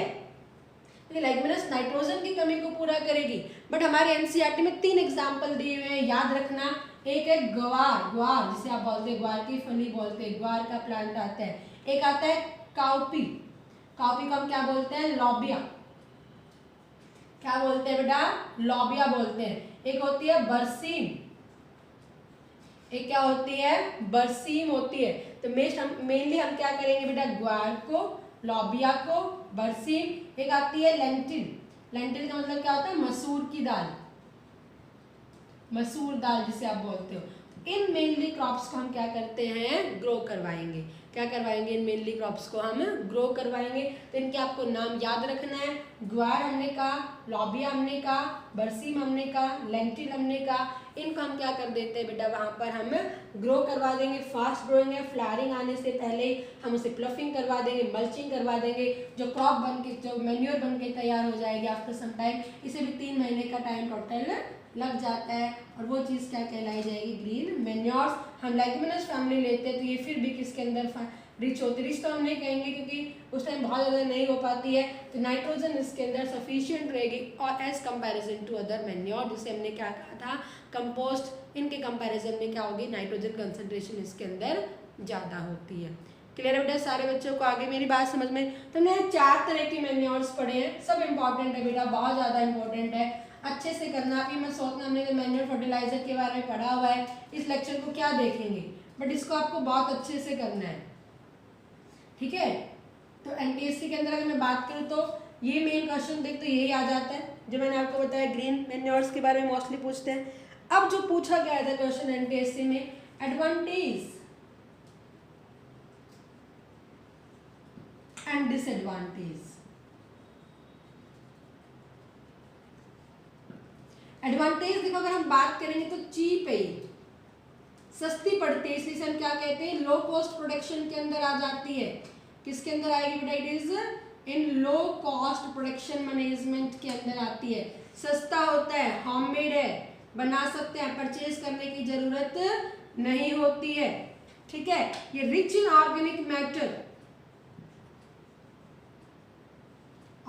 Speaker 1: लेग्यूमिनस नाइट्रोजन की कमी को पूरा करेगी, बट हमारे एनसीईआरटी में 3 एग्जाम्पल दिए हुए हैं, याद रखना। एक है ग्वार, ग्वार जिसे आप बोलते हैं ग्वार की फली बोलते हैं, ग्वार का प्लांट आता है। एक आता है काउपी, काउपी को हम क्या बोलते हैं, लॉबिया, क्या बोलते हैं बेटा, लॉबिया बोलते हैं। एक होती है बरसीम, एक क्या होती है, बरसीम होती है। तो मेनली हम क्या करेंगे बेटा, ग्वार को, लॉबिया को, बरसीम। एक आती है लेंटिल, लेंटिल का मतलब क्या होता है, मसूर की दाल, मसूर दाल जिसे आप बोलते हो। इन मेनली क्रॉप्स को हम क्या करते हैं, ग्रो करवाएंगे। क्या करवाएंगे, इन मेनली क्रॉप्स को हम ग्रो करवाएंगे। तो इनके आपको नाम याद रखना है, ग्वार हमने कहा, लॉबिया हमने कहा, बरसीम हमने कहा, लेंटिल हमने कहा। इनको हम क्या कर देते हैं बेटा, वहाँ पर हम ग्रो करवा देंगे। फास्ट ग्रोइंग है, फ्लावरिंग आने से पहले हम उसे प्लफिंग करवा देंगे, मल्चिंग करवा देंगे। जो क्रॉप बन के, जो मैन्योर बन के तैयार हो जाएगी आफ्टर सम टाइम, इसे भी 3 महीने का टाइम टोटल लग जाता है। और वो चीज़ क्या कहलाई जाएगी, ग्रीन मैन्योर्स। हम लेग्यूमिनस फैमिली लेते हैं तो ये फिर भी किसके अंदर रिच होती है। रिच तो हम नहीं कहेंगे क्योंकि उस टाइम बहुत ज़्यादा नहीं हो पाती है, तो नाइट्रोजन इसके अंदर सफिशिएंट रहेगी। और as comparison to other manure, जिसे हमने क्या कहा था, कंपोस्ट, इनके कंपैरिजन में क्या होगी, नाइट्रोजन कंसंट्रेशन इसके अंदर ज़्यादा होती है। क्लियर है बेटा सारे बच्चों को, आगे मेरी बात समझ में। तो हमने 4 तरह की मैन्योर्स पढ़े हैं, सब इंपॉर्टेंट है बेटा, बहुत ज़्यादा इंपॉर्टेंट है, अच्छे से करना। अभी मैं सोचना, हमने मैन्योर फर्टिलाइजर के बारे में पढ़ा हुआ है, इस लेक्चर को क्या देखेंगे, बट इसको आपको बहुत अच्छे से करना है, ठीक है। तो एनटीएससी के अंदर अगर मैं बात करूँ तो ये मेन क्वेश्चन देख तो यही आ जाता है जो मैंने आपको बताया, ग्रीन मैन्योर्स के बारे में मोस्टली पूछते हैं। अब जो पूछा गया था क्वेश्चन एनटीएससी में, एडवांटेज एंड डिसएडवांटेज। एडवांटेज देखो, अगर हम बात करेंगे तो चीप है, सस्ती पड़ती है, इसलिए हम क्या कहते हैं, लो कॉस्ट प्रोडक्शन के अंदर आ जाती है। किसके अंदर आएगी बेटा, it is in low cost production management के अंदर आती है। सस्ता होता है, होममेड है, बना सकते हैं, परचेज करने की जरूरत नहीं होती है, ठीक है। ये rich in organic matter,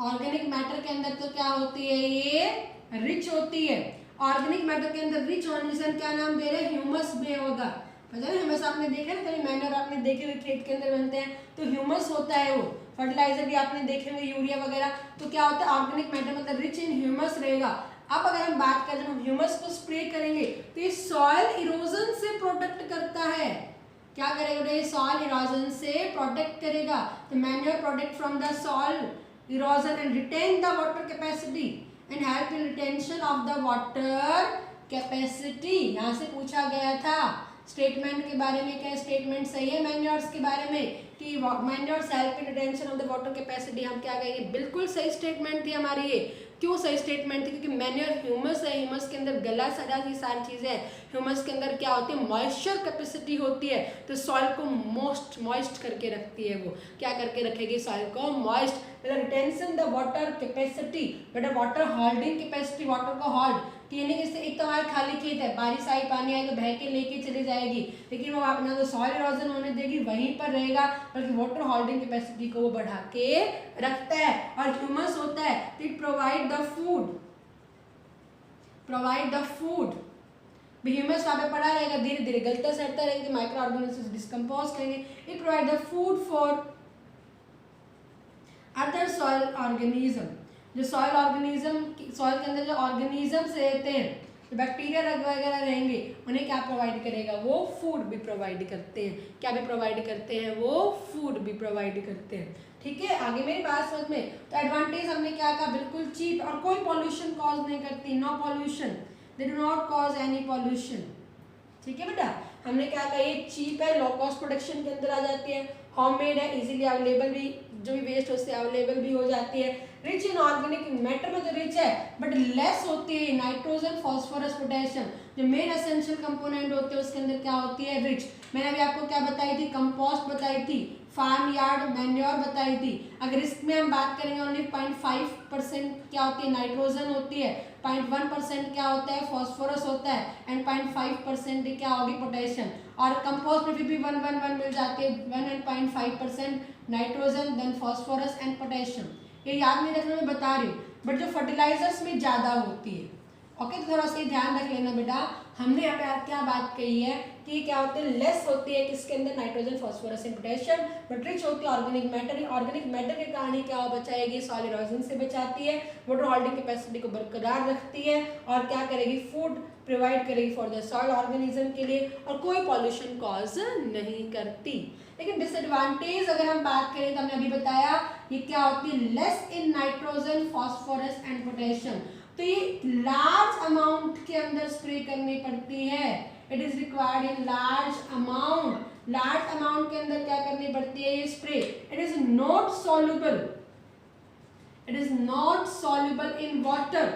Speaker 1: organic matter के अंदर तो क्या होती है, ये रिच होती है। ऑर्गेनिक मैटर के अंदर रिच होने से क्या नाम दे रहे हैं, ह्यूमस भी होगा। पता है ह्यूमस आपने देखा ना, कभी मैनर आपने देखे हुए खेत के अंदर बनते हैं तो ह्यूमस होता है वो। फर्टिलाइजर भी आपने देखे होंगे, यूरिया वगैरह, तो क्या होता है, ऑर्गेनिक मैटर मतलब रिच इन ह्यूमस रहेगा। अब अगर हम बात करें, जब हम ह्यूमस को स्प्रे करेंगे तो ये सॉइल इरोजन से प्रोटेक्ट करता है। क्या करेगा, ये सॉइल इरोजन से प्रोटेक्ट करेगा। तो manure protect from the soil erosion and retain the water capacity and help in retention of the water capacity। यहाँ से पूछा गया था स्टेटमेंट के बारे में, क्या स्टेटमेंट सही है मैन्योर्स के बारे में कि manures help in retention of the water capacity. हम क्या कहेंगे, बिल्कुल सही स्टेटमेंट थी हमारी ये। क्यों सही स्टेटमेंट थी, क्योंकि मैन्योर ह्यूमस है, ह्यूमस के अंदर गला सड़ा की सारी चीज़ें हैं। ह्यूमस के अंदर क्या होती है, मॉइस्चर कैपेसिटी होती है, तो सॉइल को मॉइस्ट करके रखती है। वो क्या करके रखेगी, सॉइल को मॉइस्ट, मतलब रिटेंशन द वाटर कैपेसिटी, बेटा वाटर होल्डिंग कैपेसिटी, वाटर को होल्ड यानी कि एक तो हमारे खाली खेत है, बारिश आई, पानी आए तो बह के लेके चली जाएगी, लेकिन वो अपना तो सॉइल इरोजन होने देगी, वहीं पर रहेगा, बल्कि वाटर होल्डिंग कैपेसिटी को वो बढ़ा के रखता है। और ह्यूमस होता है तो it provide the food, humus वहाँ पे पड़ा रहेगा, धीरे धीरे गलता सड़ता रहेगा, माइक्रो ऑर्गेनिजम्स डिस्कम्पोज करेंगे। It provide the food for other soil organism, जो सॉइल ऑर्गेनिज्म, सॉइल के अंदर जो ऑर्गेनिजम्स रहते हैं, जो बैक्टीरिया वगैरह रहेंगे, उन्हें क्या प्रोवाइड करेगा, वो फूड भी प्रोवाइड करते हैं। क्या भी प्रोवाइड करते हैं, वो फूड भी प्रोवाइड करते हैं, ठीक है। आगे मेरी बात समझ में। तो एडवांटेज हमने क्या कहा, बिल्कुल चीप, और कोई पॉल्यूशन कॉज नहीं करती, no pollution, they do not cause any pollution, ठीक है बेटा। हमने क्या कहा, ये चीप है, लो कॉस्ट प्रोडक्शन के अंदर आ जाती है, होममेड है, इजीली अवेलेबल भी, जो भी वेस्ट उससे अवेलेबल भी हो जाती है। रिच इन ऑर्गेनिक मैटर में तो रिच है, बट लेस होती है नाइट्रोजन, फास्फोरस, पोटेशियम, जो मेन एसेंशियल कंपोनेंट होते हैं उसके अंदर क्या होती है, रिच। मैंने अभी आपको क्या बताई थी, कंपोस्ट बताई थी, फार्म यार्ड मैन्योर बताई थी। अगर इसमें हम बात करेंगे, ओनली 0.5% क्या होती है, नाइट्रोजन होती है, 0.1% क्या होता है, फास्फोरस होता है, एंड 0.5% क्या होगी, पोटेशियम। और कंपोस्ट में भी 1 मिल जाती है, 1 and 0.5% nitrogen, then phosphorus and potassium. ये याद नहीं रखना, मैं बता रही हूँ, बट जो फर्टिलाइजर्स में ज़्यादा होती है, ओके। तो थोड़ा सा ध्यान रख लेना बेटा, हमने यहाँ पे आज क्या बात कही है कि क्या होते हैं, लेस होती है किसके अंदर, nitrogen, phosphorus and potassium, but rich होती है ऑर्गेनिक मैटर। ऑर्गेनिक मैटर के कारण ही क्या बचाएगी, सॉइल इरोजन से बचाती है, वाटर होल्डिंग कैपेसिटी को बरकरार रखती है, और क्या करेगी, फूड प्रोवाइड करेगी फॉर द सॉइल ऑर्गेनिज्म के लिए, और कोई पॉल्यूशन कॉज नहीं करती। लेकिन डिसएडवांटेज अगर हम बात करें तो हमने अभी बताया ये क्या होती है, less in nitrogen, phosphorus and potassium, तो ये लार्ज अमाउंट के अंदर स्प्रे करनी पड़ती है। It is required in large amount, large amount के अंदर क्या करनी पड़ती है, ये spray. It is not soluble, it is not soluble in water,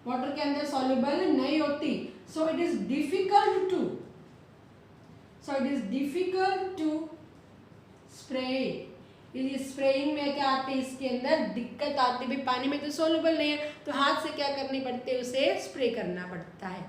Speaker 1: water के अंदर सॉल्युबल नहीं होती। So it is difficult to, so it is difficult to spray. Spraying में क्या आती है, इसके अंदर दिक्कत आती है, भाई पानी में तो सॉल्युबल नहीं है, तो हाथ से क्या करनी पड़ती है, उसे स्प्रे करना पड़ता है,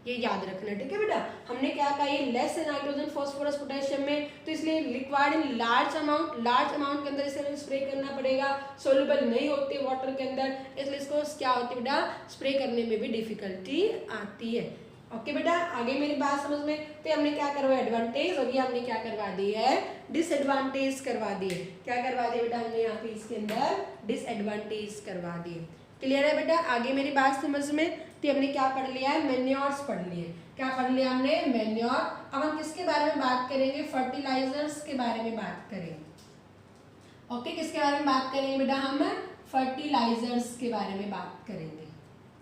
Speaker 1: ये याद रखना, ठीक है बेटा। हमने क्या कहा, ये लेस है नाइट्रोजन, फास्फोरस, पोटेशियम में, तो इसलिए required in large amount, large amount के अंदर इसे स्प्रे करना पड़ेगा, सॉल्युबल नहीं होती है वाटर के अंदर, इसलिए इसको क्या होती है बेटा, स्प्रे करने में भी डिफिकल्टी आती है। ओके बेटा, आगे मेरी बात समझ में, तो हमने क्या करवाया, एडवांटेज, और ये हमने क्या करवा दी है, डिसएडवांटेज करवा दिए। क्या करवा दिए बेटा हमने यहाँ पे इसके अंदर, डिसएडवांटेज करवा दिए। क्लियर है बेटा, आगे मेरी बात समझ में, तो हमने क्या पढ़ लिया है, मैन्योर्स पढ़ लिए। क्या पढ़ लिया हमने, मैन्योर। अब हम किसके बारे में बात करेंगे, फर्टिलाइजर्स के बारे में बात करेंगे। ओके, किसके बारे में बात करेंगे बेटा, हम फर्टिलाइजर्स के बारे में बात करेंगे,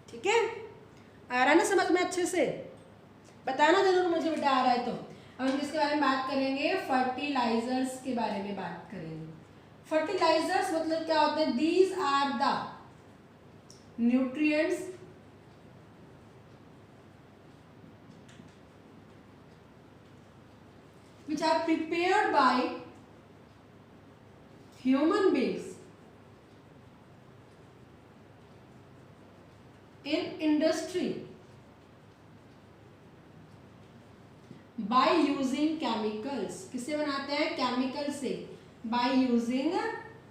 Speaker 1: ठीक है। आ रहा है ना समझ में अच्छे से, बताना जरूर मुझे बेटा आ रहा है तो। अब हम किसके बारे में बात करेंगे, फर्टिलाइजर्स के बारे में बात करेंगे। फर्टिलाइजर्स मतलब क्या होते हैं, these are the nutrients which are prepared by human beings in industry by using chemicals। किससे बनाते हैं, केमिकल से, by using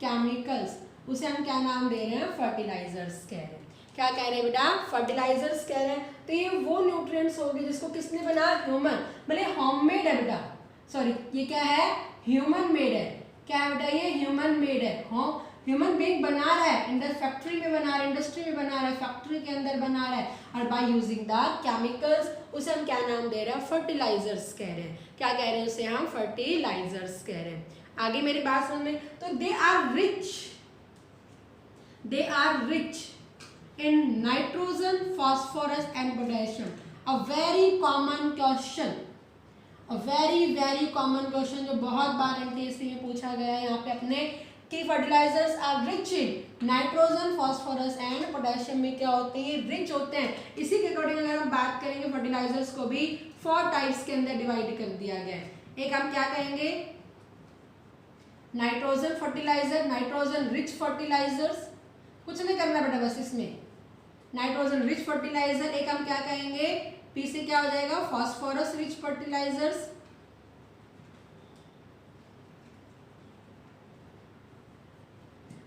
Speaker 1: chemicals, उसे हम क्या नाम दे रहे हैं, फर्टिलाइजर्स कह रहे हैं। क्या कह रहे हैं बेटा, फर्टिलाइजर्स कह रहे हैं। तो ये वो न्यूट्रिएंट्स होंगे जिसको किसने बनाया, ह्यूमन, मतलब होममेड है बेटा, सॉरी ये क्या है, ह्यूमन मेड है। क्या है बेटा, ये ह्यूमन मेड है, ह्यूमन बीइंग बना रहा है, फैक्ट्री में बना रहा है, इंडस्ट्री में बना रहा है, फैक्ट्री के अंदर बना रहा है, और बाय यूजिंग द केमिकल्स, उसे हम क्या नाम दे रहे हैं, फर्टिलाइजर्स कह रहे हैं। क्या कह रहे हैं उसे हम, फर्टिलाइजर्स कह रहे हैं। आगे मेरी बात समझ में, तो they are rich in nitrogen, phosphorus and potassium। a very common question, a very common question जो बहुत बार एमपीएससी में पूछा गया है यहाँ पे अपने, कि fertilisers are rich in nitrogen, phosphorus and potassium में क्या होते हैं, रिच होते हैं। इसी के अकॉर्डिंग अगर हम बात करेंगे, फर्टिलाइजर्स को भी 4 टाइप्स के अंदर डिवाइड कर दिया गया है। एक हम क्या कहेंगे, nitrogen fertiliser, nitrogen rich fertilisers, कुछ नहीं करना बेटा बस इसमें, नाइट्रोजन रिच फर्टिलाइजर। एक हम क्या कहेंगे, पी से क्या हो जाएगा, फास्फोरस रिच फर्टिलाइजर्स,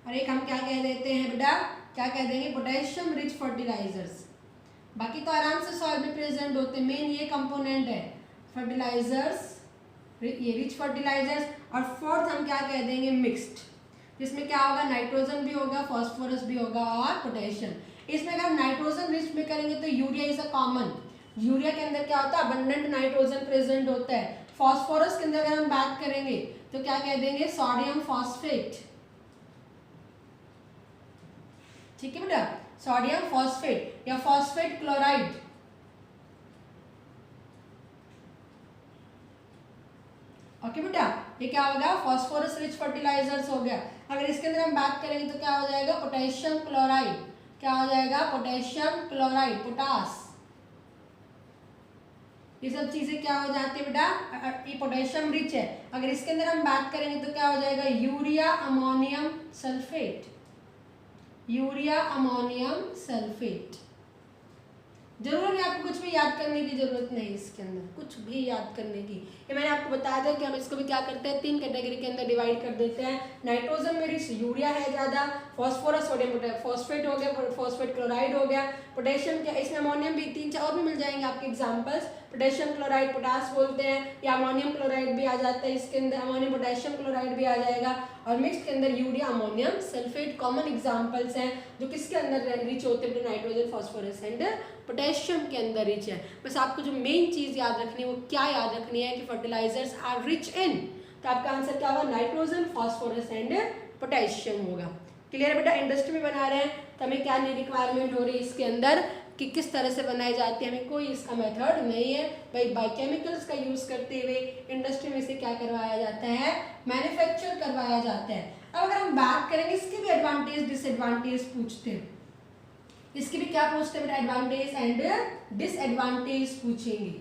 Speaker 1: और एक हम क्या कह देते हैं बेटा, क्या कह देंगे, पोटेशियम रिच फर्टिलाइजर्स। बाकी तो आराम से सॉइल में प्रेजेंट होते हैं, मेन ये कंपोनेंट है फर्टिलाइजर्स, ये रिच फर्टिलाइजर्स। और फोर्थ हम क्या कह देंगे, मिक्स्ड, जिसमें क्या होगा, नाइट्रोजन भी होगा, फास्फोरस भी होगा और पोटेशियम। इसमें अगर हम नाइट्रोजन रिच में करेंगे तो urea is a common, urea के अंदर क्या होता है, अबंडेंट नाइट्रोजन प्रेजेंट होता है। फास्फोरस के अंदर अगर हम बात करेंगे तो क्या कह देंगे, सोडियम फॉस्फेट, ठीक है बेटा, सोडियम फॉस्फेट या फॉस्फेट क्लोराइड। ओके बेटा, ये क्या होगा, फास्फोरस रिच फर्टिलाइजर्स हो गया। अगर इसके अंदर हम बात करेंगे तो क्या हो जाएगा, पोटेशियम क्लोराइड, क्या हो जाएगा, पोटेशियम क्लोराइड, पोटास। ये सब चीजें क्या हो जाती है बेटा, ये पोटेशियम रिच है। अगर इसके अंदर हम बात करेंगे तो क्या हो जाएगा, urea ammonium sulphate, urea ammonium sulphate. जरूर नहीं, आपको कुछ भी याद करने की जरूरत नहीं इसके अंदर, कुछ भी याद करने की। ये मैंने आपको बताया था कि हम इसको भी क्या करते हैं, 3 कैटेगरी के अंदर डिवाइड कर देते हैं। नाइट्रोजन में रिच यूरिया है ज़्यादा, फॉस्फोरस सोडियम फॉस्फेट हो गया, फॉस्फेट क्लोराइड हो गया, पोटेशियम क्या, इसमें अमोनियम भी 3-4 और भी मिल जाएंगे आपके एग्जाम्पल्स। पोटेशियम क्लोराइड पोटास बोलते हैं, या अमोनियम क्लोराइड भी आ जाता है इसके अंदर, अमोनियम पोटेशियम क्लोराइड भी आ जाएगा। और मिक्स के अंदर urea ammonium sulphate common examples हैं जो किसके अंदर रिच होते हैं, नाइट्रोजन फॉस्फोरस एंड पोटेशियम के अंदर रिच है। बस आपको जो मेन चीज याद रखनी है वो क्या याद रखनी है कि फर्टिलाइजर्स आर रिच इन, तो आपका आंसर क्या होगा, नाइट्रोजन फॉस्फोरस एंड पोटेशियम होगा। क्लियर बेटा, इंडस्ट्री में बना रहे हैं तो हमें क्या नहीं रिक्वायरमेंट हो रही है इसके अंदर कि किस तरह से बनाई जाती है, हमें कोई इसका मेथड नहीं है भाई। बायोकेमिकल्स का यूज करते हुए इंडस्ट्री में से क्या करवाया जाता है, मैन्युफैक्चर करवाया जाता है। अब अगर हम बात करेंगे इसके भी एडवांटेज डिसएडवांटेज पूछते हैं, इसके भी क्या पूछते हैं, एडवांटेज एंड डिसएडवांटेज पूछेंगे।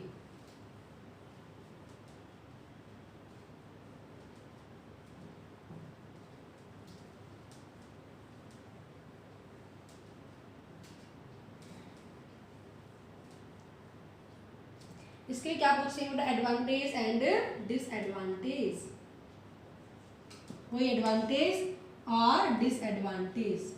Speaker 1: इसके क्या पूछेंगे बेटा, एडवांटेज एंड डिसएडवांटेज, वही एडवांटेज और डिसएडवांटेज।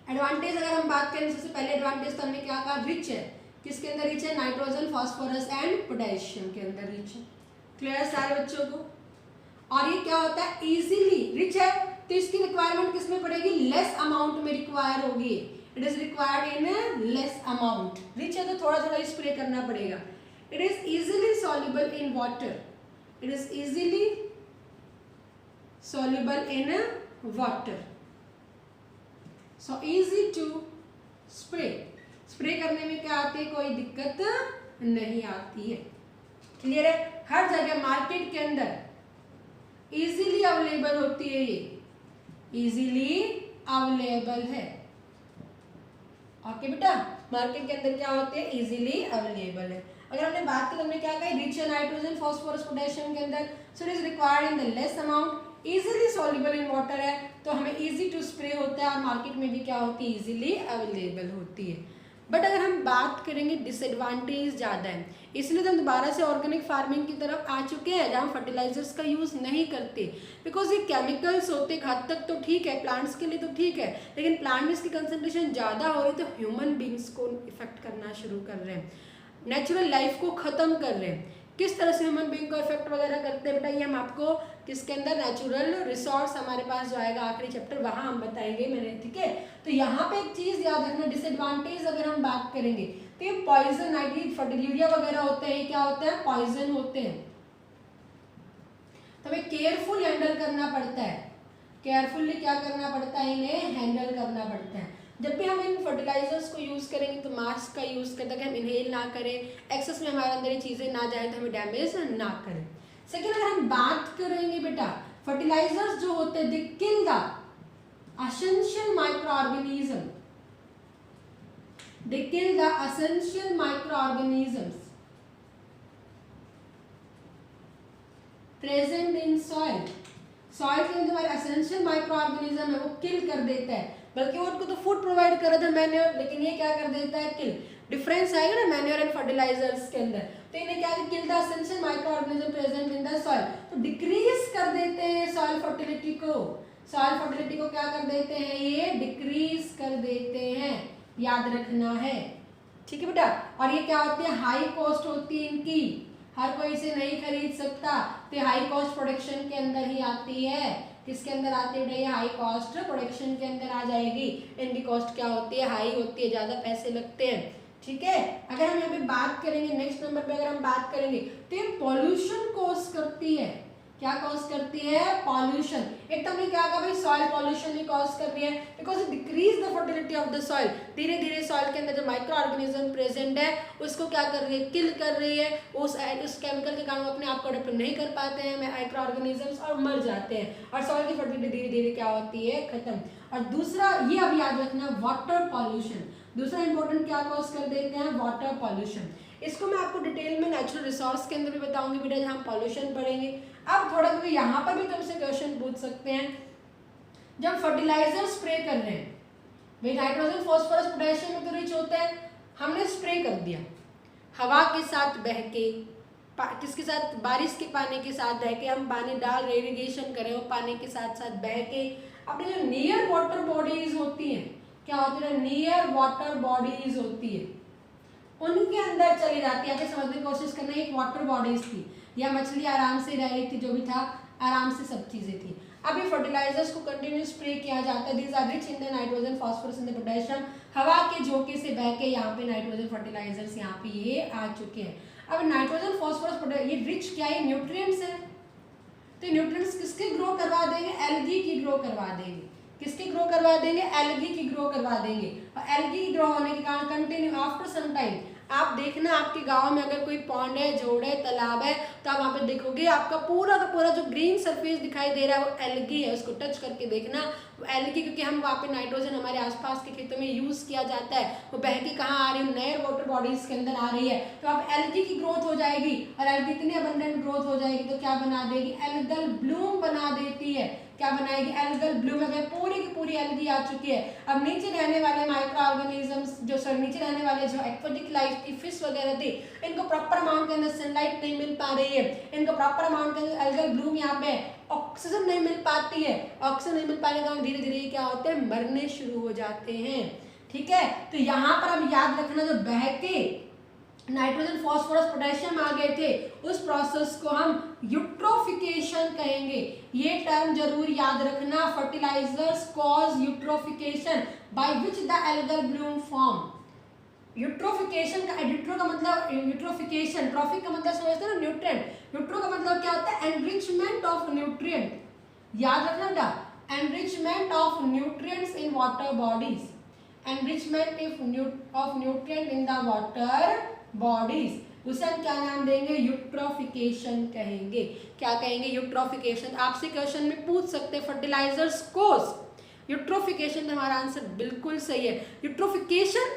Speaker 1: एडवांटेज अगर हम बात करें, सबसे पहले एडवांटेज तो हमने क्या कहा, रिच है, किसके अंदर रिच है, नाइट्रोजन फॉस्फोरस एंड पोटेशियम के अंदर रिच है। क्लियर सारे बच्चों को। और ये क्या होता है, इजीली रिच है तो इसकी रिक्वायरमेंट किसमें पड़ेगी, लेस अमाउंट में रिक्वायर होगी, it is required in less amount. Rich है तो थोड़ा थोड़ा स्प्रे करना पड़ेगा। It is easily soluble in water, it is easily soluble in water, so easy to spray, spray करने में क्या आती है, कोई दिक्कत नहीं आती है। क्लियर है, हर जगह मार्केट के अंदर इजीली अवेलेबल होती है, ये इजीली अवेलेबल है। ओके बेटा, मार्केट के अंदर क्या होते हैं, इजीली अवेलेबल है। अगर हमने बात की तो हमने क्या कहा, रिच है नाइट्रोजन फॉस्फोरस पोटेशियम के अंदर, सो it is required in the less amount, easily soluble in water है तो हमें इजी टू स्प्रे होता है और मार्केट में भी क्या होती है, इजीली अवेलेबल होती है। बट अगर हम बात करेंगे डिसएडवांटेज ज़्यादा है, इसलिए तो हम दोबारा से ऑर्गेनिक फार्मिंग की तरफ आ चुके हैं जहाँ फर्टिलाइजर्स का यूज़ नहीं करते, बिकॉज ये केमिकल्स होते एक हद तक तो ठीक है, प्लांट्स के लिए तो ठीक है, लेकिन प्लांट में इसकी कंसंट्रेशन ज़्यादा हो रही तो ह्यूमन बींग्स को इफेक्ट करना शुरू कर रहे हैं, नेचुरल लाइफ को ख़त्म कर रहे हैं। किस तरह से ह्यूमन बींग को इफेक्ट वगैरह करते हैं बेटा, ये हम आपको किसके अंदर, नेचुरल रिसोर्स हमारे पास जो आएगा आखिरी चैप्टर वहाँ हम बताएंगे मैंने, ठीक है। तो यहाँ पे एक चीज़ याद रखना, डिसएडवांटेज अगर हम बात करेंगे तो ये पॉइजन नाइट्रेट फर्टिलाइजर वगैरह होते हैं, ये क्या होते हैं, पॉइजन होते हैं, तो हमें केयरफुल हैंडल करना पड़ता है, केयरफुली क्या करना पड़ता है, इन्हें हैंडल करना पड़ता है। जब भी हम इन फर्टिलाइजर्स को यूज़ करेंगे तो मास्क का यूज़ करते हैं, हम इनहेल ना करें, एक्सेस में हमारे अंदर ये चीज़ें ना जाए तो हमें डैमेज ना करें। सेकेंड, अगर हम बात करेंगे बेटा फर्टिलाइजर्स जो होते हैं, they kill the essential microorganism, they kill the essential microorganisms present in soil, soil के अंदर हमारे एसेंशियल माइक्रो ऑर्गेनिज्म है वो किल कर देता है, बल्कि वो उनको तो फूड प्रोवाइड कर रहा था मैन्योर, लेकिन ये क्या कर देता है, किल। डिफरेंस आएगा ना मैन्योर एंड फर्टिलाइजर्स के अंदर, तो इन्हें क्या किल the essential micro organism present in the soil, तो डिक्रीज कर देते हैं सॉइल फर्टिलिटी को, सॉइल फर्टिलिटी को क्या कर देते हैं, ये डिक्रीज कर देते हैं, याद रखना है, ठीक है बेटा। और ये क्या होती है, हाई कॉस्ट होती है इनकी, हर कोई इसे नहीं खरीद सकता, तो हाई कॉस्ट प्रोडक्शन के अंदर ही आती है, किसके अंदर आती है, ये हाई कॉस्ट प्रोडक्शन के अंदर आ जाएगी। इनकी कॉस्ट क्या होती है, हाई होती है, ज़्यादा पैसे लगते हैं, ठीक है। अगर हम यहाँ पे बात करेंगे नेक्स्ट नंबर पे, अगर हम बात करेंगे तो ये पॉल्यूशन कॉज करती है, क्या कॉज करती है, पॉल्यूशन। एक तो हमने क्या कहा भाई, सॉइल पॉल्यूशन ही कॉज कर रही है, because it decrease the fertility of the soil, धीरे धीरे सॉइल के अंदर जो माइक्रो ऑर्गेनिज्म प्रेजेंट है उसको क्या कर रही है, किल कर रही है, उस केमिकल के कारण वो अपने आप को डेवलप नहीं कर पाते हैं माइक्रो ऑर्गेनिजम्स और मर जाते हैं, और सॉइल की फर्टिलिटी धीरे धीरे क्या होती है, खत्म। और दूसरा ये अब याद रखना, वाटर पॉल्यूशन, दूसरा इंपॉर्टेंट क्या कॉज कर देते हैं, वाटर पॉल्यूशन। इसको मैं आपको डिटेल में नेचुरल रिसोर्स के अंदर भी बताऊंगी बेटा जहाँ हम पॉल्यूशन पढ़ेंगे। अब थोड़ा क्योंकि यहाँ पर भी तुमसे क्वेश्चन पूछ सकते हैं, जब फर्टिलाइजर स्प्रे कर रहे हैं भाई नाइट्रोजन फॉस्फोरस पोटेशियम में तो रिच होता है, हमने स्प्रे कर दिया हवा के साथ बह के, किसके साथ, बारिश के पानी के साथ बह के हम पानी डाल रहे, इरिगेशन कर रहे हो, पानी के साथ साथ बह के अपनी जो नियर वाटर बॉडीज होती हैं, क्या होती है, नियर वाटर बॉडीज होती है, उनके अंदर चली जाती है। आपके समझने की कोशिश करना, एक वाटर बॉडीज थी या मछली आराम से रह रही थी, जो भी था आराम से सब चीजें थी। अब ये फर्टिलाइजर्स को कंटिन्यू स्प्रे किया जाता है, these are rich in the nitrogen phosphorus in the potassium, हवा के झोंके से बह के यहाँ पे नाइट्रोजन फर्टिलाइजर्स यहाँ पे ये आ चुके हैं। अब नाइट्रोजन फॉस्फोरस पोटेशियम ये रिच क्या है, न्यूट्रिएंट्स है, तो न्यूट्रिएंट्स किसके ग्रो करवा देंगे, एल्गी की ग्रो करवा देंगे, किसकी ग्रो करवा देंगे, एल्गी की ग्रो करवा देंगे। और एल्गी की ग्रो होने के कारण कंटिन्यू आफ्टर सम टाइम आप देखना आपके गांव में अगर कोई पॉन्ड है, जोड़ है, तालाब है, तो आप वहाँ पे देखोगे आपका पूरा का पूरा जो ग्रीन सरफेस दिखाई दे रहा है वो एल्गी है, उसको टच करके देखना वो एल्गी, क्योंकि हम वहाँ पे नाइट्रोजन हमारे आसपास के खेतों में यूज किया जाता है, वो बह के कहाँ आ रही है, नए वाटर बॉडीज के अंदर आ रही है, तो आप एल्गी की ग्रोथ हो जाएगी, और एल्गी इतनी अबंडेंट ग्रोथ हो जाएगी तो क्या बना देगी, एल्गल ब्लूम बना देती है, क्या बनाएगी, एल्गल ब्लूम में पूरी की पूरी एल्गी आ चुकी है। अब नीचे रहने वाले माइक्रो ऑर्गेनिजम्स जो नीचे रहने वाले जो एक्वेटिक लाइफ की फिश वगैरह थी, इनको प्रॉपर अमाउंट के अंदर सनलाइट नहीं मिल पा रही है, इनको प्रॉपर अमाउंट के अंदर एल्गल ब्लूम यहाँ पे ऑक्सीजन नहीं मिल पाती है, ऑक्सीजन नहीं मिल पाने के कारण धीरे धीरे क्या होते हैं, मरने शुरू हो जाते हैं। ठीक है, तो यहाँ पर अब याद रखना जो बह के नाइट्रोजन फॉस्फोरस पोटेशियम आ गए थे उस प्रोसेस को हम यूट्रोफिकेशन कहेंगे, ये टर्म जरूर याद रखना, fertilisers cause eutrophication by which the algal bloom form. Eutrophication का, यूट्रो का मतलब यूट्रोफिकेशन, ट्रॉफिक का मतलब समझते हैं ना, न्यूट्रिएंट, यूट्रो का मतलब क्या होता है, एनरिचमेंट ऑफ न्यूट्रिएंट, याद रखना बेटा, enrichment of nutrients in water bodies, enrichment of nutrient in the water bodies, उसे हम क्या नाम देंगे, यूट्रोफिकेशन कहेंगे। क्या कहेंगे, यूट्रोफिकेशन। आपसे क्वेश्चन में पूछ सकते हैं फर्टिलाइजर्स कोज यूट्रोफिकेशन, हमारा आंसर बिल्कुल सही है, यूट्रोफिकेशन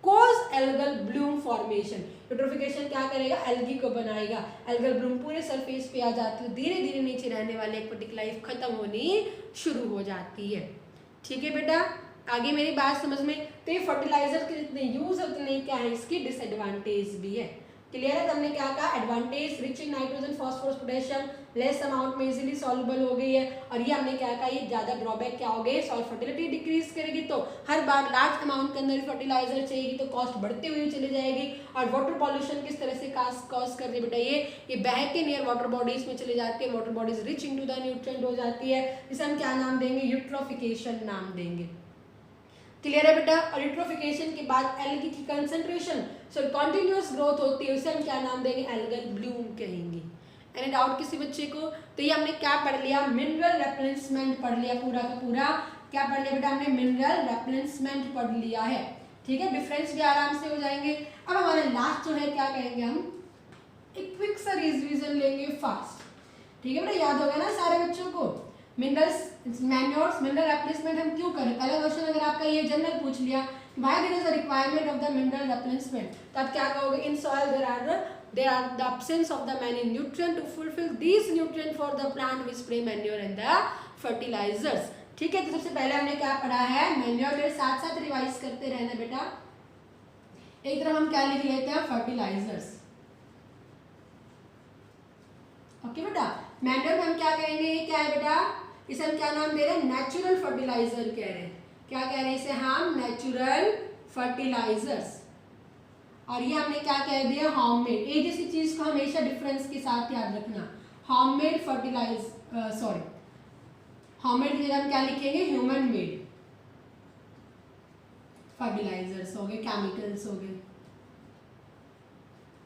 Speaker 1: कोज एल्गल ब्लूम फॉर्मेशन, यूट्रोफिकेशन क्या करेगा, एल्गी को बनाएगा, एल्गल ब्लूम पूरे सरफेस पे आ जाती है, धीरे धीरे नीचे रहने वाले एक्वेटिक लाइफ खत्म होनी शुरू हो जाती है। ठीक है बेटा, आगे मेरी बात समझ में, तो ये फर्टिलाइजर के जितने यूज है उतने क्या है, इसकी डिसएडवांटेज भी है। क्लियर है, तो हमने क्या कहा, advantage rich in nitrogen phosphorus potassium, less amount में इजीली सॉल्युबल हो गई है, और ये हमने क्या कहा, ये ज्यादा ड्रॉबैक क्या हो गए, सॉइल फर्टिलिटी डिक्रीज करेगी, तो हर बार लार्ज अमाउंट के अंदर फर्टिलाइजर चाहिए तो कॉस्ट बढ़ती हुई चली जाएगी। और वाटर पॉल्यूशन किस तरह से कॉज कर रही है बेटा, ये बह के नियर वाटर बॉडीज में चली जाती है, water bodies rich into the nutrient हो जाती है, इसे हम क्या नाम देंगे, यूट्रोफिकेशन नाम देंगे। क्लियर है बेटा, और यूट्रोफिकेशन के बाद एल्गी की कंसंट्रेशन कंटिन्यूअस ग्रोथ होती है, उसे हम क्या नाम देंगे, एल्गल ब्लूम कहेंगे। एनी डाउट किसी बच्चे को, तो ये हमने क्या पढ़ लिया, मिनरल रिप्लेसमेंट पढ़ लिया, पूरा का पूरा क्या पढ़ लिया बेटा, हमने मिनरल रिप्लेसमेंट पढ़ लिया है। ठीक है, डिफरेंस भी आराम से हो जाएंगे। अब हमारे लास्ट जो है क्या कहेंगे, हम एक क्विक सा रिवीजन लेंगे फास्ट। ठीक है बेटा, याद होगा ना सारे बच्चों को, मिनरल्स मैन्योर्स मिनरल रिप्लेसमेंट हम क्यों करें, पहला क्वेश्चन अगर आपका ये जनरल पूछ लिया why there is a requirement of the mineral replacement, तो आप क्या कहोगे, in soil there are the absence of the many nutrient to fulfill these nutrient for the plant we spray manure and the fertilizers। ठीक है, तो सबसे पहले हमने क्या पढ़ा है, मैन्योर, मेरे साथ साथ रिवाइज करते रहना बेटा। एक तरफ हम क्या लिख लेते हैं, फर्टिलाइजर्स। ओके बेटा, मैन्योर में हम क्या कहेंगे, ये क्या है बेटा, इसे हम क्या नाम दे रहे हैं, नेचुरल फर्टिलाइजर कह रहे हैं। क्या कह रहे हैं इसे हम, नेचुरल फर्टिलाइजर्स। और ये हमने क्या कह दिया, होममेड। एक जैसी चीज को हमेशा डिफरेंस के साथ याद रखना, होममेड होममेड की जगह हम क्या लिखेंगे, ह्यूमन मेड फर्टिलाइजर्स हो गए, केमिकल्स हो गए।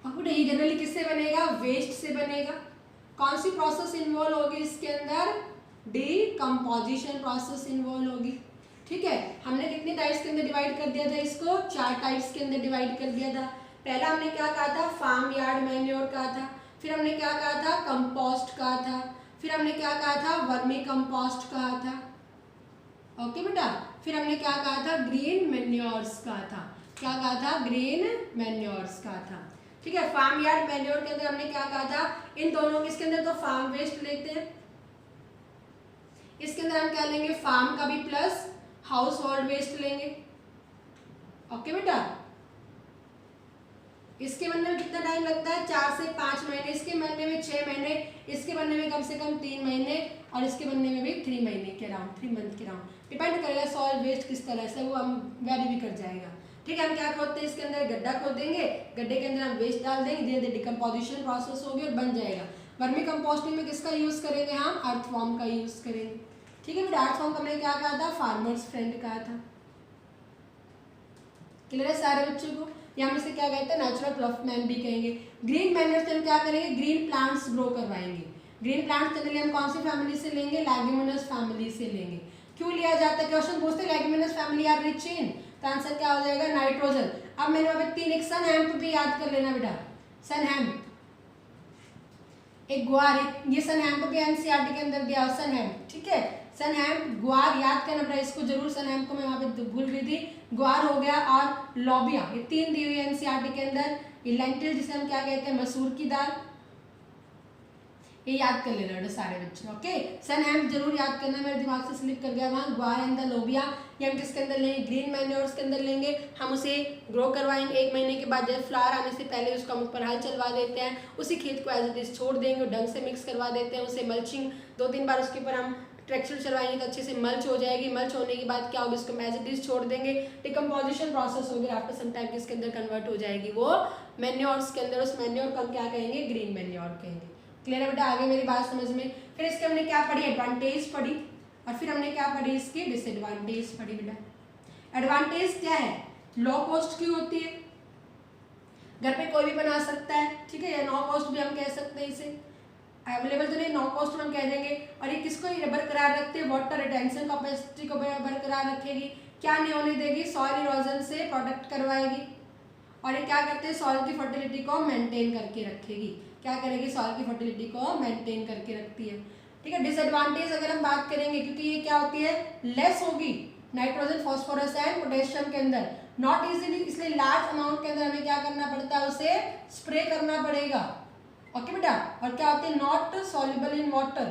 Speaker 1: अब ये जनरली किससे बनेगा, वेस्ट से बनेगा। कौन सी प्रोसेस इन्वॉल्व होगी इसके अंदर, डीकम्पोजिशन प्रोसेस इन्वॉल्व होगी। ठीक है, हमने कितने टाइप्स के अंदर डिवाइड कर दिया था इसको, 4 टाइप्स के अंदर डिवाइड कर दिया था। पहला हमने क्या कहा था, फार्म यार्ड मैन्योर कहा था, फिर हमने क्या कहा था, कंपोस्ट कहा था, फिर हमने क्या कहा था, वर्मी कंपोस्ट कहा था। ओके बेटा, फिर हमने क्या कहा था, ग्रीन मैन्योर्स कहा था। क्या कहा था, ग्रीन मैन्योर्स कहा था। ठीक है, फार्म यार्ड मैन्योर के अंदर हमने क्या कहा था, इन दोनों के इसके अंदर तो फार्म वेस्ट लेते हैं, इसके अंदर हम क्या लेंगे, फार्म का भी प्लस हाउस होल्ड वेस्ट लेंगे। ओके बेटा, इसके बनने में कितना टाइम लगता है? 4 से 5 महीने, इसके बनने में 6 महीने, इसके बनने में कम से कम 3 महीने और इसके बनने में भी 3 महीने के अराउंड, 3 मंथ के अराउंड। डिपेंड करेगा सॉइल वेस्ट किस तरह से, वो हम वेरी भी कर जाएगा। ठीक है, हम क्या खोदते हैं, इसके अंदर गड्ढा खोदेंगे, गड्ढे के अंदर हम वेस्ट डाल देंगे, धीरे धीरे डिकम्पोजिशन प्रोसेस होगी और बन जाएगा। वर्मी कंपोस्टिंग में किसका यूज करेंगे हम? अर्थवॉर्म का यूज करेंगे। ठीक है बेटा, अर्थवॉर्म का हमने क्या कहा था? फार्मर्स फ्रेंड कहा था। क्लियर है सारे बच्चों को? या हम इसे क्या कहते हैं? नेचुरल प्लॉफमैन भी कहेंगे। ग्रीन मैन्योर से हम क्या करेंगे? ग्रीन प्लांट्स ग्रो करवाएंगे। ग्रीन प्लांट्स के लिए हम कौन सी फैमिली से लेंगे? लैग्यूमिनस फैमिली से लेंगे। क्यों लिया जाता है? क्वेश्चन पूछते हैं लैग्यूमिनस फैमिली आर रिच इन, तो आंसर क्या हो जाएगा? नाइट्रोजन। अब मैंने वहां पे 3 एक सन हेम्प भी याद कर लेना बेटा, सन हेम्प, एक ग्वार, ये सन हेम्प भी एनसीईआरटी के अंदर दिया सन हेम्प। ठीक है, सन हेम्प, ग्वार याद करना बेटा इसको जरूर, सन हेम्प को मैं वहां पे भूल गई थी। ग्वार हो गया और लोबिया, ये 3 दी हुई है एनसीईआरटी के अंदर। ये लेंटिल जिसे हम क्या कहते हैं? मसूर की दाल, ये याद कर लेना बेटा सारे बच्चे। ओके, सन हेम्प जरूर याद करना, मेरे दिमाग से स्लिप कर गया वहाँ। ग्वार एंड द लोबिया, ये हम किसके अंदर लेंगे? ग्रीन मैन्योर्स के अंदर लेंगे। हम उसे ग्रो करवाएंगे, 1 महीने के बाद जब फ्लावर आने से पहले उसको हम ऊपर हल चलवा देते हैं, उसी खेत को एज इट इज छोड़ देंगे, ढंग से मिक्स करवा देते हैं, उसे मल्चिंग 2-3 बार उसके ऊपर हम ट्रैक्टर चलवाएंगे तो अच्छे से मल्च हो जाएगी। मल्च होने के बाद क्या होगा? इसको एज इट इज छोड़ देंगे, डिकम्पोजिशन प्रोसेस होगी, आफ्टर सम टाइम किसके अंदर कन्वर्ट हो जाएगी? वो मैन्योर्स के अंदर। उस मैन्योर को हम क्या कहेंगे? ग्रीन मैन्योर कहेंगे। क्लियर है बेटा? आगे मेरी बात समझ में? फिर इसके हमने क्या पढ़ी? एडवांटेज पढ़ी, और फिर हमने क्या पढ़ी? इसकी डिसएडवांटेज पढ़ी बेटा। एडवांटेज क्या है? लो कॉस्ट की होती है, घर पे कोई भी बना सकता है। ठीक है, या नो कॉस्ट भी हम कह सकते हैं इसे, अवेलेबल तो नहीं, नो कॉस्ट हम कह देंगे। और ये किसको बरकरार रखते हैं? वाटर रिटेंशन कैपेसिटी को बरकरार रखेगी। क्या नहीं होने देगी? सॉइल इरोजन से प्रोटेक्ट करवाएगी। और ये क्या करते हैं? सॉइल की फर्टिलिटी को मेंटेन करके रखेगी। क्या करेगी? सॉइल की फर्टिलिटी को मेंटेन करके रखती है। ठीक है, डिसएडवांटेज अगर हम बात करेंगे, क्योंकि ये क्या होती है? लेस होगी नाइट्रोजन, फास्फोरस एंड पोटेशियम के अंदर, नॉट इजीली, इसलिए लार्ज अमाउंट के अंदर हमें क्या करना पड़ता है? उसे स्प्रे करना पड़ेगा। ओके बेटा, और क्या होती है? नॉट सॉल्युबल इन वाटर,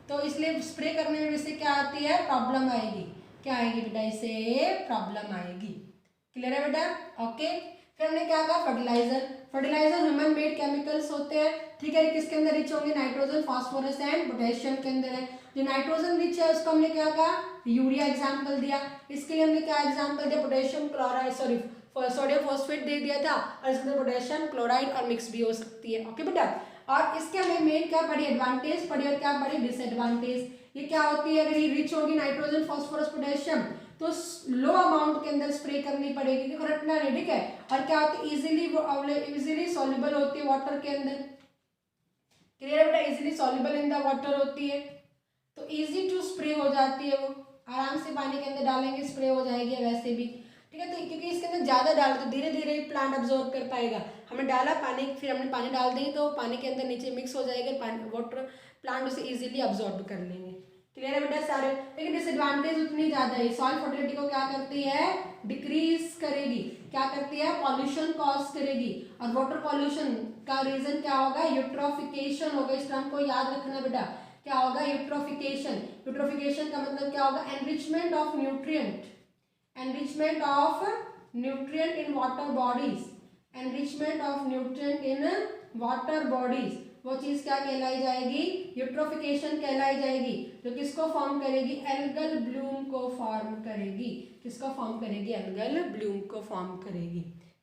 Speaker 1: तो इसलिए स्प्रे करने में इससे क्या आती है? प्रॉब्लम आएगी। क्या आएगी बेटा? इसे प्रॉब्लम आएगी। क्लियर है बेटा? ओके, फिर हमने क्या कहा? Fertiliser. Fertiliser human made chemicals होते हैं। ठीक है, किसके अंदर रिच होंगे? नाइट्रोजन, फास्फोरस एंड पोटेशियम के अंदर है। जो नाइट्रोजन रिच है उसको हमने क्या कहा? यूरिया एग्जाम्पल दिया। इसके लिए हमने क्या एग्जाम्पल दिया? Potassium chloride, sorry sodium phosphate दे दिया था, और इसके अंदर पोटेशियम क्लोराइड और मिक्स भी हो सकती है। ओके बेटा, और इसके हमें मेन क्या पढ़ी? एडवांटेज पढ़ी, और क्या पढ़ी? डिसएडवांटेज। ये क्या होती है? अगर ये रिच होगी नाइट्रोजन, फास्फोरस, पोटेशियम, तो लो अमाउंट के अंदर स्प्रे करनी पड़ेगी, देखो रटना नहीं। ठीक है, और क्या होती है? इजीली सॉल्युबल होती है वाटर के अंदर। क्लियर बेटा? Easily soluble in the water होती है, तो इजी टू स्प्रे हो जाती है, वो आराम से पानी के अंदर डालेंगे स्प्रे हो जाएगी वैसे भी। ठीक है, तो क्योंकि इसके अंदर ज़्यादा डाल तो धीरे धीरे प्लांट अब्जॉर्ब कर पाएगा। हमने डाला पानी, फिर हमने पानी डाल देंगे तो पानी के अंदर नीचे मिक्स हो जाएगा, वाटर प्लांट उसे इजीली अब्जॉर्ब कर लेंगे। क्लियर है बेटा सारे? लेकिन डिसएडवांटेज उतनी ज़्यादा है, सॉइल फर्टिलिटी को क्या करती है? डिक्रीज करेगी। क्या करती है? पॉल्यूशन कॉज करेगी। और वाटर पॉल्यूशन का रीजन क्या होगा? यूट्रोफिकेशन होगा। इस टर्म को याद रखना बेटा, क्या होगा? यूट्रोफिकेशन। यूट्रोफिकेशन का मतलब क्या होगा? Enrichment of nutrient, enrichment of nutrient in water bodies, enrichment of nutrient in water bodies, वो चीज क्या कहलाई जाएगी? यूट्रोफिकेशन कहलाई जाएगी, जो किसको फॉर्म करेगी? एल्गल ब्लूम को फॉर्म करेगी। किसको फॉर्म करेगी? एल्गल ब्लूम को फॉर्म करेगी।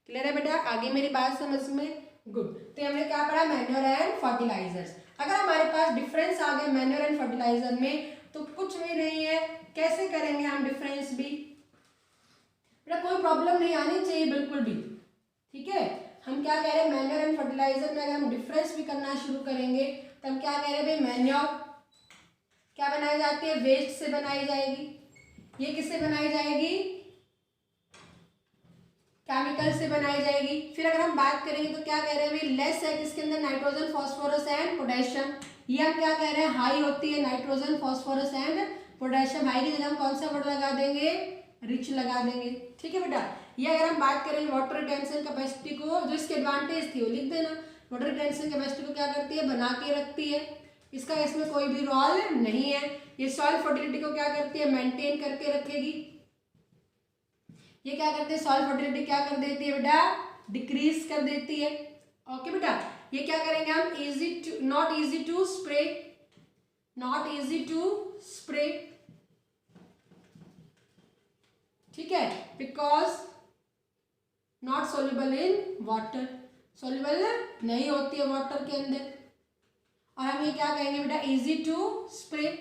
Speaker 1: क्लियर है बेटा? आगे मेरी बात समझ में? गुड। तो हमने क्या पढ़ा? Manure and fertilisers. अगर हमारे पास डिफरेंस आ गया मैन्योर एंड फर्टिलाइजर में, तो कुछ भी नहीं है, कैसे करेंगे हम डिफरेंस भी? बेटा कोई प्रॉब्लम नहीं आनी चाहिए बिल्कुल भी। ठीक है, हम क्या कह रहे हैं? मैन्योर एंड फर्टिलाइजर में अगर हम डिफरेंस भी करना शुरू करेंगे तो हम क्या कह रहे हैं भाई? मैन्योर क्या बनाई जाती है? वेस्ट से बनाई जाएगी। ये किससे बनाई जाएगी? केमिकल से बनाई जाएगी। फिर अगर हम बात करेंगे तो क्या कह रहे हैं भाई? लेस है किसके अंदर? Nitrogen, phosphorus and potassium. ये हम क्या कह रहे हैं? हाई होती है nitrogen, phosphorus and potassium. High की जगह हम कौन सा वर्ड लगा देंगे? रिच लगा देंगे। ठीक है बेटा, ये अगर हम बात करें वाटर रिटेंशन कैपेसिटी को, जो इसकी एडवांटेज थी वो लिख देना। वाटर रिटेंशन कैपेसिटी को क्या करती है? बना के रखती है, इसका इसमें कोई भी रोल नहीं है। ये सॉइल फर्टिलिटी को क्या करती है? मेंटेन करके रखेगी। ये क्या करते हैं, सॉइल फर्टिलिटी क्या कर देती है बेटा, डिक्रीज कर देती है। ओके बेटा, ये क्या करेंगे हम, easy to, not easy to spray, not easy to spray, ठीक है, because not soluble in water, soluble नहीं होती है वाटर के अंदर। और हम ये क्या कहेंगे बेटा, इजी टू स्प्रे,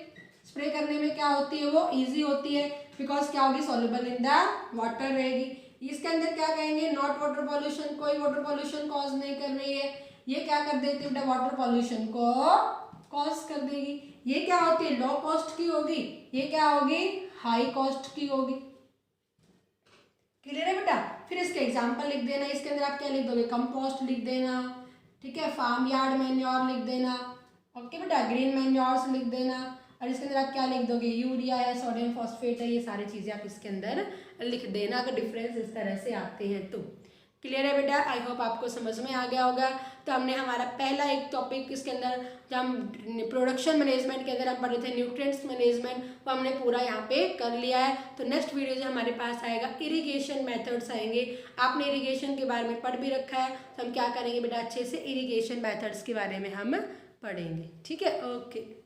Speaker 1: स्प्रे करने में क्या होती है, वो इजी होती है, बिकॉज क्या होगी, सोल्यूबल इन द वाटर रहेगी। इसके अंदर क्या कहेंगे, नॉट वाटर पॉल्यूशन, कोई वाटर पॉल्यूशन कॉज नहीं कर रही है, ये क्या कर देती है बेटा, वाटर पॉल्यूशन को कॉज कर देगी। ये क्या होती है, लो कॉस्ट की होगी, ये क्या होगी, हाई कॉस्ट की होगी। क्लियर है बेटा। फिर इसके एग्जाम्पल लिख देना, इसके अंदर आप क्या लिख दोगे, कंपोस्ट लिख देना, ठीक है, फार्म यार्ड मैन्योर लिख देना, ओके बेटा, ग्रीन मैन्योर्स लिख देना, और इसके अंदर आप क्या लिख दोगे, यूरिया है, सोडियम फॉस्फेट है, ये सारी चीज़ें आप इसके अंदर लिख देना अगर डिफरेंस इस तरह से आते हैं तो। क्लियर है बेटा, आई होप आपको समझ में आ गया होगा। तो हमने हमारा पहला एक टॉपिक इसके अंदर जो हम प्रोडक्शन मैनेजमेंट के अंदर हम पढ़े थे न्यूट्रिएंट्स मैनेजमेंट, वो हमने पूरा यहाँ पे कर लिया है। तो नेक्स्ट वीडियो जो हमारे पास आएगा, इरिगेशन मेथड्स आएंगे। आपने इरिगेशन के बारे में पढ़ भी रखा है, तो हम क्या करेंगे बेटा, अच्छे से इरिगेशन मेथड्स के बारे में हम पढ़ेंगे, ठीक है, ओके।